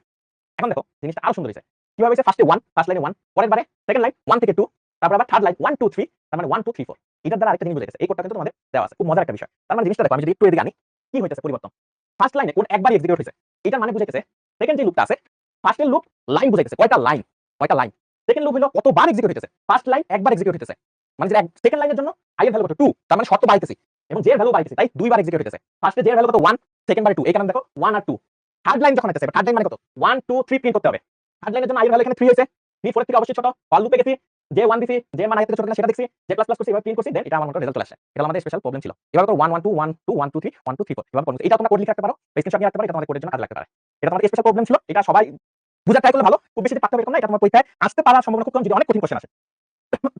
এখন দেখো জিনিসটা আরো সুন্দর হইছে। কিভাবে হইছে? ফার্স্টে 1, ফার্স্ট লাইনে 1, পরের বারে সেকেন্ড লাইন 1 থেকে 2, তারপর আবার থার্ড লাইন 1 2 3, তার মানে 1 2 3 4। এটার দ্বারা আরেকটা জিনিস বুঝা গেছে। এই কোডটা কিন্তু তোমাদের দেওয়া আছে। খুব মজার একটা বিষয়। তার মানে জিনিসটা দেখো আমি যদি একটু এদিকে আনি, কি হইতেছে পরিবর্তন? ফার্স্ট লাইনে কোড একবারই এক্সিকিউট হইছে। এটার মানে বুঝাইতেছে সেকেন্ড যে লুপটা আছে, ফার্স্টের লুপ লাইন বুঝাইতেছে কয়টা লাইন, কয়টা লাইন। সেকেন্ড লুপ হলো কতবার এক্সিকিউট হইতেছে। ফার্স্ট লাইন একবার এক্সিকিউট হইতেছে। মানে যে সেকেন্ড লাইনের জন্য i এর ভ্যালু কত 2, তার মানে শর্ত বাড়াইতেছি এবং j এর ভ্যালু বাড়াইতেছি, তাই দুইবার এক্সিকিউট হইতেছে। ফার্স্টে j এর ভ্যালু কত 1, সেকেন্ড বারে 2, এই কারণে দেখো 1 আর 2। থার্ড লাইন যখন হইতেছে, থার্ড লাইন মানে কত 1 2 3 প্রিন্ট করতে হবে। থার্ড লাইনের জন্য i এর ভ্যালু এখানে 3 হইছে। 3 4 এর থেকে অবশ্যই ছোট। ফর লুপে গেছি, j1 দিছি, j মান i থেকে ছোট কিনা সেটা দেখছি, j++ করছি, এভাবে প্রিন্ট করছি, দেন এটা আমার মনে রেজাল্ট চলে আসে। এটা আমাদের স্পেশাল প্রবলেম ছিল। এভাবে করে 1 1 2 1 2 1 2 3 1 2 3 4 এভাবে করব। এটা তোমরা কোড লিখে রাখতে পারো, স্ক্রিনশট নিয়ে রাখতে পারো, এটা তোমাদের কোডের জন্য কাজে লাগতে পারে। এটা তোমাদের স্পেশাল প্রবলেম ছিল। এটা সবাই বুঝার ট্রাই করলে ভালো। খুব বেশি পারতে হবে এরকম না। এটা তোমার পরীক্ষায় আসতে পারার সম্ভাবনা খুব কম যদি অনেক কঠিন কোশ্চেন আসে।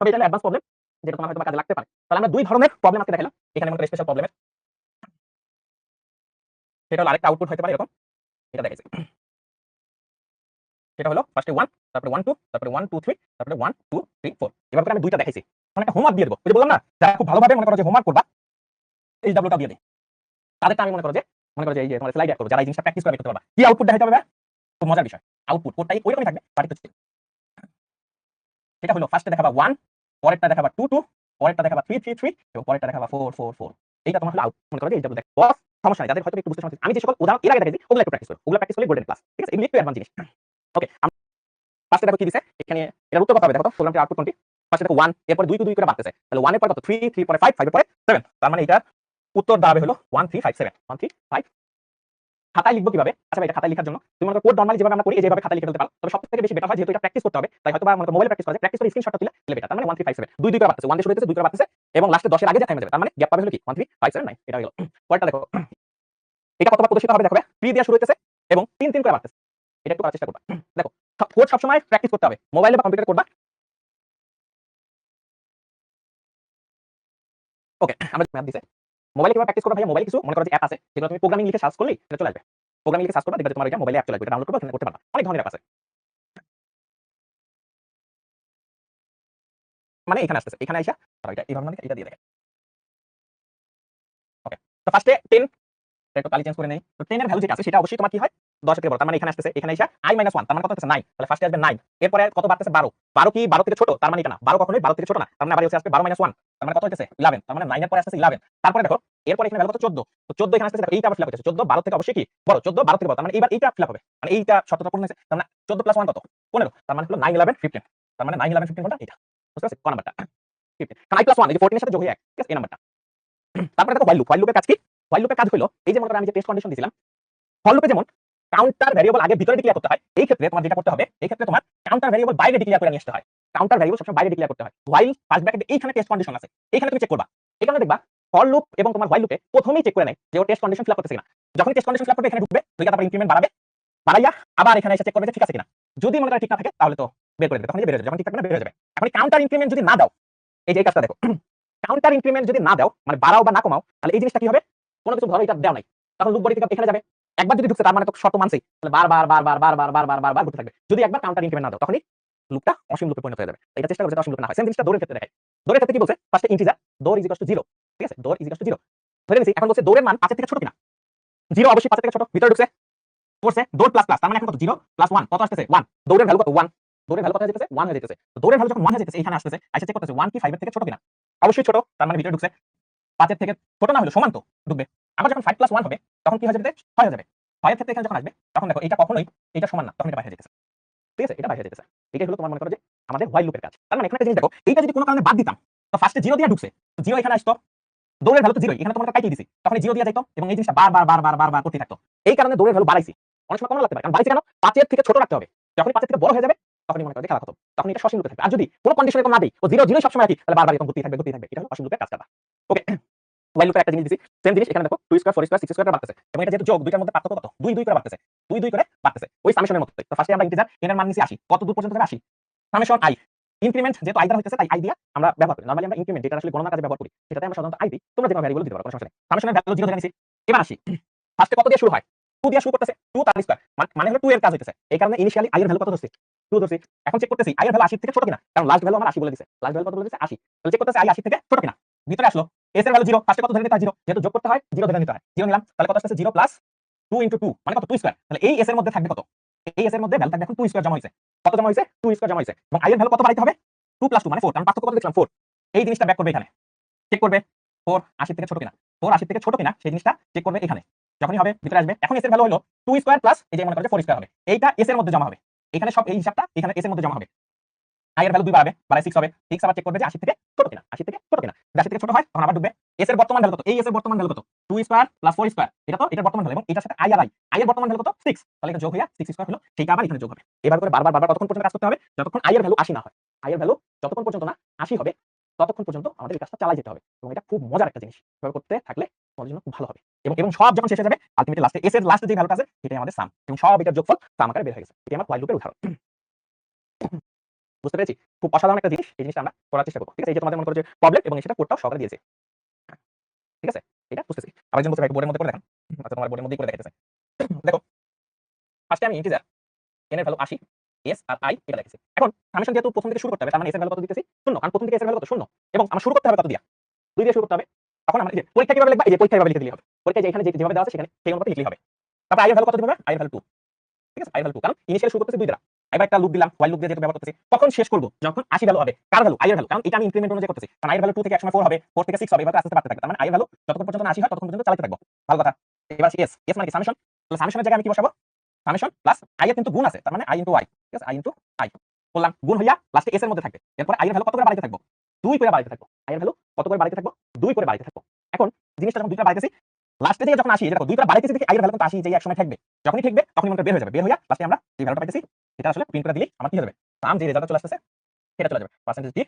তবে এটা অ্যাডভান্স প্রবলেম যেটা তোমার হয়তো কাজে লাগতে পারে। তাহলে আমরা দুই ধরনের প্রবলেম আজকে দেখালাম। এখানে মনে করো স্পেশাল প্রবলেমের সেটা হলো আরেকটা আউটপুট হতে পারে এরকম। এটা দেখাইছি। সেটা হলো ফার্স্টে 1, তারপরে 1 2, তারপরে 1 2 3, তারপরে 1 2 3 4। এভাবে করে আমি দুইটা দেখাইছি। এখন একটা হোমওয়ার্ক দিয়ে দেব। ওই যে বললাম না, যারা খুব ভালোভাবে মনে করো যে হোমওয়ার্ক করবা, এই ডাব্লিউটা দিয়ে দেই। তাদেরটা আমি মনে করো যে এই যে তোমার স্লাইড অ্যাড করব, যারা এই জিনিসটা প্র্যাকটিস করে করতে পারবা। কি আউটপুট দেখাইতে হবে? খুব মজার বিষয়। আউটপুট কোডটাই ওইরকমই থাকবে, বাট একটু সেটা হলো ফার্স্টে দেখাবা 1, পরেরটা দেখাবা 2 2, পরেরটা দেখাবা 3 3 3 এবং পরেরটা দেখাবা 4 4 4। এইটা তোমার হলো আউট। মনে করো যে এই ডাব্লিউ দেখো। বস সমস্যা নাই, যাদের হয়তো একটু বুঝতে সমস্যা, আমি যে সকল উদাহরণ এর আগে দেখাইছি ওগুলো একটু প্র্যাকটিস করো। ওগুলো প্র্যাকটিস করলে গোল্ডেন ক্লাস। ঠিক আছে? এগুলো একটু অ্যাডভান্স জিনিস। ওকে, ফার্স্টে দেখো কি দিছে এখানে, এটার উত্তর কত হবে দেখো তো, প্রোগ্রামটির আউটপুট কোনটি? ফার্স্টে দেখো 1, এরপর 2 2 করে বাড়তেছে। তাহলে 1 এর পরে কত 3 3 পরে 5 5 এর পরে 7। তার মানে এটার উত্তর দাঁড়াবে হলো 1 3 5 7 1 3 5। খাতায় লিখবো কিভাবে? আচ্ছা ভাই, এটা খাতায় লেখার জন্য তুমি মনে করো কোড নরমালি যেভাবে আমরা করি যেভাবে খাতায় লিখে ফেলতে পারো। তবে সবথেকে বেশি বেটার হয় যেহেতু এটা প্র্যাকটিস করতে হবে, তাই হয়তো বা মনে করো মোবাইলে প্র্যাকটিস করা যায়। প্র্যাকটিস করে স্ক্রিনশটটা দিলে বেটার। তার মানে 1 3 5 7 2 2 করে বাড়তেছে, 1 দিয়ে শুরু হইতেছে 2 করে বাড়তেছে এবং লাস্টে 10 এর আগে যা থেমে যাবে। তার মানে গ্যাপ পাবে হলো কি 1 3 5 7 9। এটা হলো পরেরটা দেখো, এটা কতবার প্রদর্শিত হবে দেখো। 3 দিয়ে শুরু হইতেছে এবং 3 3 করে বাড়তেছে। এটা একটু করার চেষ্টা করবা। দেখো কোড সবসময় প্র্যাকটিস করতে হবে। মোবাইলে বা কম্পিউটারে করবা। ওকে, আমরা ম্যাথ দিছে। মোবাইলে কিভাবে প্র্যাকটিস করবা ভাইয়া? মোবাইলে কিছু মনে করো যে অ্যাপ আছে যেগুলো তুমি প্রোগ্রামিং লিখে সার্চ করলেই এটা চলে আসবে। প্রোগ্রামিং লিখে সার্চ করবা, দেখবে তোমার এটা মোবাইলে অ্যাপ চলে আসবে। এটা ডাউনলোড করবা, এখানে করতে পারবা। অনেক ধরনের অ্যাপ আছে। মানে এখানে আসতেছে। এখানে আইসা তারা এটা এইভাবে মানে এটা দিয়ে দেখে। ওকে। তো ফার্স্টে 10 একটু কালি চেঞ্জ করে নেই। তো 10 এর ভ্যালু যেটা আছে সেটা অবশ্যই তোমার কি হয় 10 এর থেকে বড়। তার মানে এখানে আসতেছে, এখানে আইসা i - 1 তার মানে কত হচ্ছে 9। তাহলে ফার্স্টে আসবে 9। এরপরে কত বাড়তেছে 12। 12 কি 12 থেকে ছোট? তার মানে এটা না। 12 কখনোই 12 থেকে ছোট না। তার মানে আবার হচ্ছে আসবে 12 - 1। তার মানে কত হইতেছে 11। তার মানে 9 এর পরে আসতেছে 11। তারপরে দেখো এরপরে এখানে ভ্যালু কত 14। তো 14 এখানে আসতেছে, দেখো এইটা আবার ফিল আপ হইতেছে। 14 12 থেকে অবশ্যই কি বড়। 14 12 থেকে বড়। তার মানে এইবার এইটা ফিল আপ হবে। মানে এইটা শর্তটা পূর্ণ হইছে। তার মানে 14 + 1 কত? 15। তার মানে হলো 9 11 15। তার মানে 9 11 15 কোনটা? এটা। বুঝতে পারছিস? ক নাম্বারটা? 15। কারণ i + 1 এই যে 14 এর সাথে যোগ হয়ে 1। ঠিক আছে? এই নাম্বারটা। তারপরে দেখো while লুপের কাজ কি? while লুপের কাজ হলো এই যে মনে করো আমি যে টেস্ট কন্ডিশন দিছিলাম, ফর লুপে যেমন কাউন্টার ভেরিয়েবল আগে ভিতরে ডিক্লেয়ার করতে হয়, এই ক্ষেত্রে তোমার যেটা করতে হবে, এই ক্ষেত্রে তোমার কাউন্টার ভেরিয়েবল বাইরে ডিক্লেয়ার করে নিয়ে আসতে হয়। কাউন্টার ভেরিয়েবল সবসময় বাইরে ডিক্লেয়ার করতে হয়। while ফার্স্ট ব্র্যাকেটে এইখানে টেস্ট কন্ডিশন আছে, এখানে তুমি চেক করবা। এখানে দেখবা ফর লুপ এবং তোমার while লুপে প্রথমেই চেক করে নেয় যে ও টেস্ট কন্ডিশন ফিল আপ করতেছে কিনা। যখন টেস্ট কন্ডিশন ফিল আপ করবে এখানে ঢুকবে, ঢুকে তারপর ইনক্রিমেন্ট বাড়াবে, বাড়াইয়া আবার এখানে এসে চেক করবে যে ঠিক আছে কিনা। যদি মনে করো ঠিক না থাকে তাহলে তো বের করে দেবে, তখন বের হয়ে যাবে। যখন ঠিক থাকবে না বের হয়ে যাবে। এখন কাউন্টার ইনক্রিমেন্ট যদি না দাও, এই যে এই কাজটা দেখো, কাউন্টার ইনক্রিমেন্ট যদি না দাও মানে বাড়াও বা না কমাও, তাহলে এই জিনিসটা কি হবে? কোনো কিছু ধরো এটা দেও নাই, তখন লুপ বডি থেকে এখানে যাবে। একবার যদি ঢুকছে তার মানে তো শর্ত মানছেই, তাহলে বারবার ঘুরতে থাকবে। যদি একবার কাউন্টার ইনক্রিমেন্ট না দাও তখনই লুপটা অসীম লুপে পরিণত হয়ে যাবে। এটা চেষ্টা করবে অসীম লুপে না হয়। সেম জিনিসটা দৌড়ের ক্ষেত্রে দেখায়। দৌড়ের ক্ষেত্রে কি বলছে? ফার্স্টে ইন্টিজার দৌড় ইজ ইকুয়াল টু 0। ঠিক আছে? দৌড় ইজ ইকুয়াল টু 0 ধরে নিয়েছি। এখন বলছে দৌড়ের মান 5 এর থেকে ছোট কিনা। 0 অবশ্যই 5 এর থেকে ছোট। ভিতরে ঢুকছে, করছে দৌড় প্লাস প্লাস, তার মানে এখন কত 0 + 1 কত আসতেছে 1। দৌড়ের ভ্যালু কত 1। দৌড়ের ভ্যালু কত হয়ে যেতেছে 1 হয়ে যেতেছে। তো দৌড়ের ভ্যালু যখন 1 হয়ে যেতেছে এখানে আসতেছে, আইসা চেক করতেছে 1 কি 5 এর থেকে ছোট কিনা। অবশ্যই ছোট, তার মানে ভিতরে ঢুকছে। 5 এর থেকে ছোট না হলে সমান তো ঢুকবে। আবার যখন 5 + 1 হবে তখন কি হয়ে যাবে? 6 হয়ে যাবে। 6 এর ক্ষেত্রে এখানে যখন আসবে তখন দেখো এটা কখনোই এটা সমান না, তখন এটা বাইরে হয়ে যেতেছে। ঠিক আছে? এটা বাইরে হয়ে যেতেছে। এটাই হলো তোমার মনে করো যে আমাদের while লুপের কাজ। তার মানে এখানে একটা জিনিস দেখো, এইটা যদি কোনো কারণে বাদ দিতাম, তো ফার্স্টে 0 দিয়ে ঢুকছে। তো 0 এখানে আসতো। দৌড়ের ভ্যালু তো 0 এখানে তোমাকে কাটিয়ে দিছি। তখন 0 দিয়ে যাইত এবং এই জিনিসটা বার করতে থাকতো। এই কারণে দৌড়ের ভ্যালু বাড়াইছি। অনেক সময় কম লাগতে পারে। কারণ বাড়াইছে কেন? 5 এর থেকে ছোট রাখতে হবে। যখনই 5 এর থেকে বড় হয়ে যাবে তখনই মনে করো যে খেলা খতম। তখন এটা সসীম লুপে থাকবে। আর যদি কোনো কন্ডিশন এরকম না দেই, ও 0 0 সবসময় একই, তাহলে বারবার এরকম ঘুরতেই থাকবে। এটা হলো সসীম লুপের কাজ করবা। ওকে। while লুপে একটা জিনিস দিছি। সেম জিনিস এখানে দেখো 2 স্কয়ার 4 স্কয়ার 6 স্কয়ার বাড়তেছে। এবং এটা যেহেতু যোগ, দুইটার মধ্যে পার্থক্য কত? 2 2 করে বাড়তেছে। 2 2 করে বাড়তেছে। ওই সামেশনের মতই। তো ফার্স্টে আমরা ইন্টিজার n এর মান নিছি 80। কত দূর পর্যন্ত যাবে? 80। Summation i। ইনক্রিমেন্ট যেহেতু i দ্বারা হইতেছে তাই i দিয়া আমরা ব্যবহার করি। নরমালি আমরা ইনক্রিমেন্ট যেটা আসলে গণনার কাজে ব্যবহার করি, সেটাতে আমরা সাধারণত i দিই। তোমরা যে কোনো ভ্যারিয়েবল দিতে পারো, কোনো সমস্যা নেই। সামেশনের ভ্যালু 0 ধরে নিছি। এবার আসি। ফার্স্টে কত দিয়ে শুরু হয়? 2 দিয়ে শুরু করতেছে। 2 তার স্কয়ার। মানে হলো 2 এর কাজ হইতেছে। এই কারণে ইনিশিয়ালি i এর ভ্যালু কত ধরছি? 2 ধরছি। এখন চেক করতেছি i এর ভ্যালু 80 থেকে ছোট কিনা। কারণ লাস্ট ভ্যালু আমার 80 বলে দিছে। লাস্ট ভ্যালু কত বলে দিছে? 80। তাহলে চেক করতেছি i 80 থেকে ছোট কিনা। ভিতরে আসলো। s এর ভ্যালু 0। ফার্স্টে কত ধরে নিতে হয়? 0। যেহেতু যোগ করতে হয় 0 ধরে নিতে হয়। 0 নিলাম। তাহলে কত আসছে? 0 প্লাস 2 2 মানে কত? 2 স্কয়ার। তাহলে এই s এর মধ্যে থাকবে কত? এই s এর মধ্যে ভ্যালু থাকবে এখন 2 স্কয়ার জমা হইছে। কত জমা হইছে? 2 স্কয়ার জমা হইছে। এবং i এর ভ্যালু কত বাড়াইতে হবে? 2 + 2 মানে 4। কারণ পার্থক্য কত দেখলাম? 4। এই জিনিসটা ব্যাক করবে এখানে। চেক করবে 4 80 থেকে ছোট কিনা। 4 80 থেকে ছোট কিনা সেই জিনিসটা চেক করবে এখানে। যখনই হবে ভিতরে আসবে। এখন s এর ভ্যালু হলো 2 স্কয়ার প্লাস এই যে মনে করো যে 4 স্কয়ার হবে। এইটা s এর মধ্যে জমা হবে। এখানে সব এই হিসাবটা এখানে s এর মধ্যে জমা হবে। i এর ভ্যালু 2 বাড়াবে, বাড়ায় 6 হবে। 6 আবার চেক করবে যে 80 থেকে ছোট কিনা। 80 থেকে ছোট কিনা। যদি 80 থেকে ছোট হয় তখন আবার ঢুকবে। s এর বর্তমান ভ্যালু কত? এই s এর বর্তমান ভ্যালু কত? 2 স্কয়ার প্লাস 4 স্কয়ার। এটা তো এটার বর্তমান ভ্যালু এবং এটার সাথে i আর i এর বর্তমান ভ্যালু কত? 6। তাহলে এটা যোগ হইয়া 6 স্কয়ার হলো। সেইটা আবার এখানে যোগ হবে। এবার করে বারবার কতক্ষণ পর্যন্ত কাজ করতে হবে? যতক্ষণ i এর ভ্যালু 80 না হয়। i এর ভ্যালু যতক্ষণ পর্যন্ত না 80 হবে ততক্ষণ পর্যন্ত আমাদের এই কাজটা চালিয়ে যেতে হবে। এবং এটা খুব মজার একটা জিনিস। এভাবে করতে থাকলে তোমাদের জন্য খুব ভালো হবে। এবং সব যখন শেষ হয়ে যাবে আলটিমেটলি লাস্টে s এর লাস্টে যে ভ্যালুটা আছে সেটাই আমাদের সাম। এবং সব এটার যোগফল সাম আকারে বের হয়ে গেছে। এটি আমার while লুপের উদাহরণ। বুঝতে পেরেছি? খুব অসাধারণ একটা জিনিস। এই জিনিসটা আমরা করার চেষ্টা করব। ঠিক আছে? এই যে তোমাদের মনে করো যে প্রবলেম এবং সেটা কোডটাও সহকারে দিয়েছে। ঠিক আছে? এটা বুঝতেছি। আরেকজন বলছে ভাই বোর্ডের মধ্যে করে দেখান। আচ্ছা তোমার বোর্ডের মধ্যেই করে দেখাইতেছে। দেখো, ফার্স্টে আমি ইন্টিজার n এর ভ্যালু 80, s আর i এটা লিখেছি। এখন সামেশন যেহেতু প্রথম থেকে শুরু করতে হবে, তার মানে s এর ভ্যালু কত দিতেছি? 0 কারণ প্রথম থেকে s এর ভ্যালু কত? 0 এবং আমার শুরু করতে হবে কত দিয়া? 2 দিয়ে শুরু করতে হবে। তখন আমরা এই যে পরীক্ষা কিভাবে লিখবা? এই যে পরীক্ষা এভাবে লিখে দিলেই হবে। পরীক্ষায় যে এখানে যেভাবে দেওয়া আছে সেখানে সেই অনুপাতে লিখলেই হবে। তারপর i এর ভ্যালু কত দিতে হবে? i এর ভ্যালু 2। ঠিক আছে? i এর ভ্যালু 2 কারণ ইনিশিয়ালি শুরু করতেছি 2 দ্বারা। এবার একটা লুপ দিলাম, while লুপ দিয়ে যেহেতু ব্যবহার করতেছি। কখন শেষ করব? যখন 80 ভ্যালু হবে। কার ভ্যালু? i এর ভ্যালু। কারণ এটা আমি ইনক্রিমেন্ট অনুযায়ী করতেছি। কারণ i এর ভ্যালু 2 থেকে একসময় 4 হবে, 4 থেকে 6 হবে, এভাবে আস্তে আস্তে বাড়তে থাকবে। তার মানে i এর ভ্যালু যতক্ষণ পর্যন্ত না 80 হয় ততক্ষণ পর্যন্ত চালাতে থাকবো। ভালো কথা। এবার আসি s। s মানে কি? সামেশন। তাহলে সামেশনের জায়গায় আমি কি বসাবো? সামেশন প্লাস i এর কিন্তু গুণ আছে। তার মানে i * i। ঠিক আছে? i * i করলাম। গুণ হইয়া লাস্টে s এর মধ্যে থাকবে। এরপর i এর ভ্যালু কত করে বাড়াইতে থাকবো? 2 করে বাড়াইতে থাকবো। i এর ভ্যালু কত করে বাড়াইতে থাকবো? 2 করে বাড়াইতে থাকবো। এখন জিনিসটা যখন 2 করে বাড়াইতেছি, লাস্টে যেয়ে যখন আসি, এই যে দেখো 2 করে বাড়াইতেছি দেখি i এর ভ্যালু কিন্তু 80 যেই একসময় থাকবে। যখনই থাকবে তখনই মনে বের হয়ে যাবে। বের হইয়া লাস্টে আমরা যে ভ্যালুটা পাইতেছি এটা আসলে প্রিন্ট করে দিলেই আমার কি হয়ে যাবে? সাম যে রেজাল্টটা চলে আসতেছে সেটা চলে যাবে। Percentage d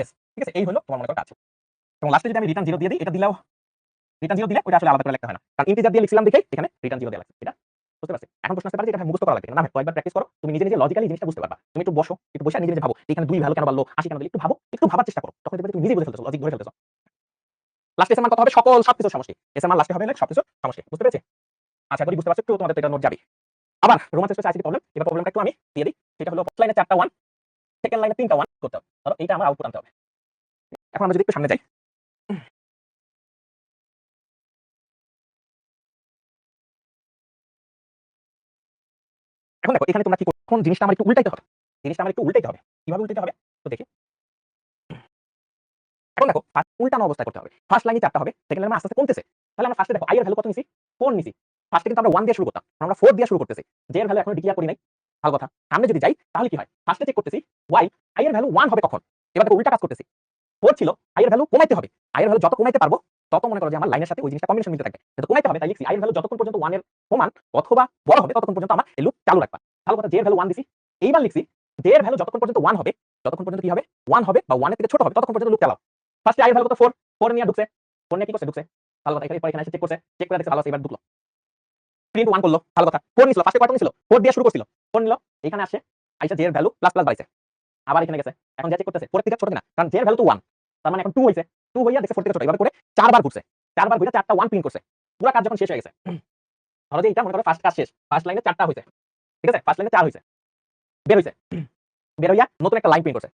s। ঠিক আছে? এই হলো তোমার মনে করো কাজ। এবং লাস্টে যদি আমি রিটার্ন 0 দিয়ে দিই, এটা দিলেও রিটার্ন 0 দিলে ওটা আসলে আলাদা করে লিখতে হয় না। কারণ ইন্টিজার দিয়ে লিখছিলাম দেখেই এখানে রিটার্ন 0 দেয়া লাগছে। এটা বুঝতে পারছি? এখন প্রশ্ন আসতে পারে যে এটা মুখস্থ করা লাগবে। না ভাই কয়েকবার প্র্যাকটিস করো। তুমি নিজে লজিক্যালি জিনিসটা বুঝতে পারবা। তুমি একটু বসো, একটু বসে নিজে ভাবো। এখানে 2 ভ্যালু কেন বাড়লো? 80 কেন দিল? একটু ভাবো, একটু ভাবার চেষ্টা করো। তখন দেখবে তুমি নিজেই বুঝে ফেলতেছো, লজিক ধরে ফেলতেছো। লাস্টে এর মান কত হবে? সবকিছুর সমষ্টি। এর মান লাস্টে হবে হলো সবকিছুর সমষ্টি। বুঝতে পেরেছি? আশা করি বুঝতে পারছো। একটু তোমাদের তো এটা নোট যাবে। আবার রোমান চেষ্টা আইসিটি প্রবলেম। এবার প্রবলেমটা একটু আমি দিয়ে দিই। সেটা হলো ফার্স্ট লাইনে 4টা 1, সেকেন্ড লাইনে 3টা 1 করতে হবে। ধরো এইটা আমার আউটপুট আনতে হবে। এখন আমরা যদি একটু সামনে যাই। এখন দেখো এখানে তোমরা কি করো? এখন জিনিসটা আমার একটু উল্টাইতে হবে। জিনিসটা আমার একটু উল্টাইতে হবে। কিভাবে উল্টাইতে হবে? তো দেখি। এখন দেখো উল্টানো অবস্থায় করতে হবে। ফার্স্ট লাইনে 4টা হবে, সেকেন্ড লাইনে আস্তে আস্তে কমতেছে। তাহলে আমরা ফার্স্টে দেখো i এর ভ্যালু কত নিছি? 4 নিছি। ফার্স্টে কিন্তু আমরা 1 দিয়ে শুরু করতাম। আমরা 4 দিয়ে শুরু করতেছি। j এর ভ্যালু এখনো ডিক্লেয়ার করি নাই। ভালো কথা। সামনে যদি যাই তাহলে কি হয়? ফার্স্টে চেক করতেছি y i এর ভ্যালু 1 হবে কখন? এবার দেখো উল্টা কাজ করতেছি। 4 ছিল, i এর ভ্যালু কমাইতে হবে। i এর ভ্যালু যত কমাইতে পারবো তত মনে করো যে আমার লাইনের সাথে ওই জিনিসটা কম্বিনেশন মিলতে থাকবে। যেহেতু কমাইতে হবে তাই লিখছি i এর ভ্যালু যতক্ষণ পর্যন্ত 1 এর সমান অথবা বড় হবে ততক্ষণ পর্যন্ত আমার এই লুপ চালু রাখবা। ভালো কথা। j এর ভ্যালু 1 দিছি। এইবার লিখছি j এর ভ্যালু যতক্ষণ পর্যন্ত 1 হবে ততক্ষণ পর্যন্ত কি হবে? 1 হবে বা 1 এর থেকে ছোট হবে ততক্ষণ পর্যন্ত লুপ চালাও। ফার্স্টে i এর ভ্যালু কত? 4, 4 নিয়ে ঢুকছে। 4 নিয়ে কি করছে? ঢুকছে। ভালো কথা। এখানে এসে চেক করছে। চেক করে দেখছে ভালো আছে, এবার ঢুকলো। প্রিন্ট 1 করলো। ভালো কথা। 4 নিছিল। ফার্স্টে কত নিছিল? 4 দিয়ে শুরু করছিল। 4 নিল। এখানে আসছে। আইসা j এর ভ্যালু প্লাস বাড়াইছে। আবার এখানে গেছে। এখন যা চেক করতেছে 4 থেকে ছোট কিনা? কারণ j এর ভ্যালু তো 1। তার মানে এখন 2 হইছে। 2 হইয়া দেখছে 4 থেকে ছোট। এবার করে 4 বার ঘুরছে। 4 বার ঘুরে 4টা 1 প্রিন্ট করছে। পুরো কাজ যখন শেষ হয়ে গেছে। ধরো যে এটা মনে করো ফার্স্ট কাজ শেষ। ফার্স্ট লাইনে 4টা হইছে। ঠিক আছে? ফার্স্ট লাইনে 4 হইছে। বের হইছে। বের হইয়া নতুন একটা লাইন প্রিন্ট করছে।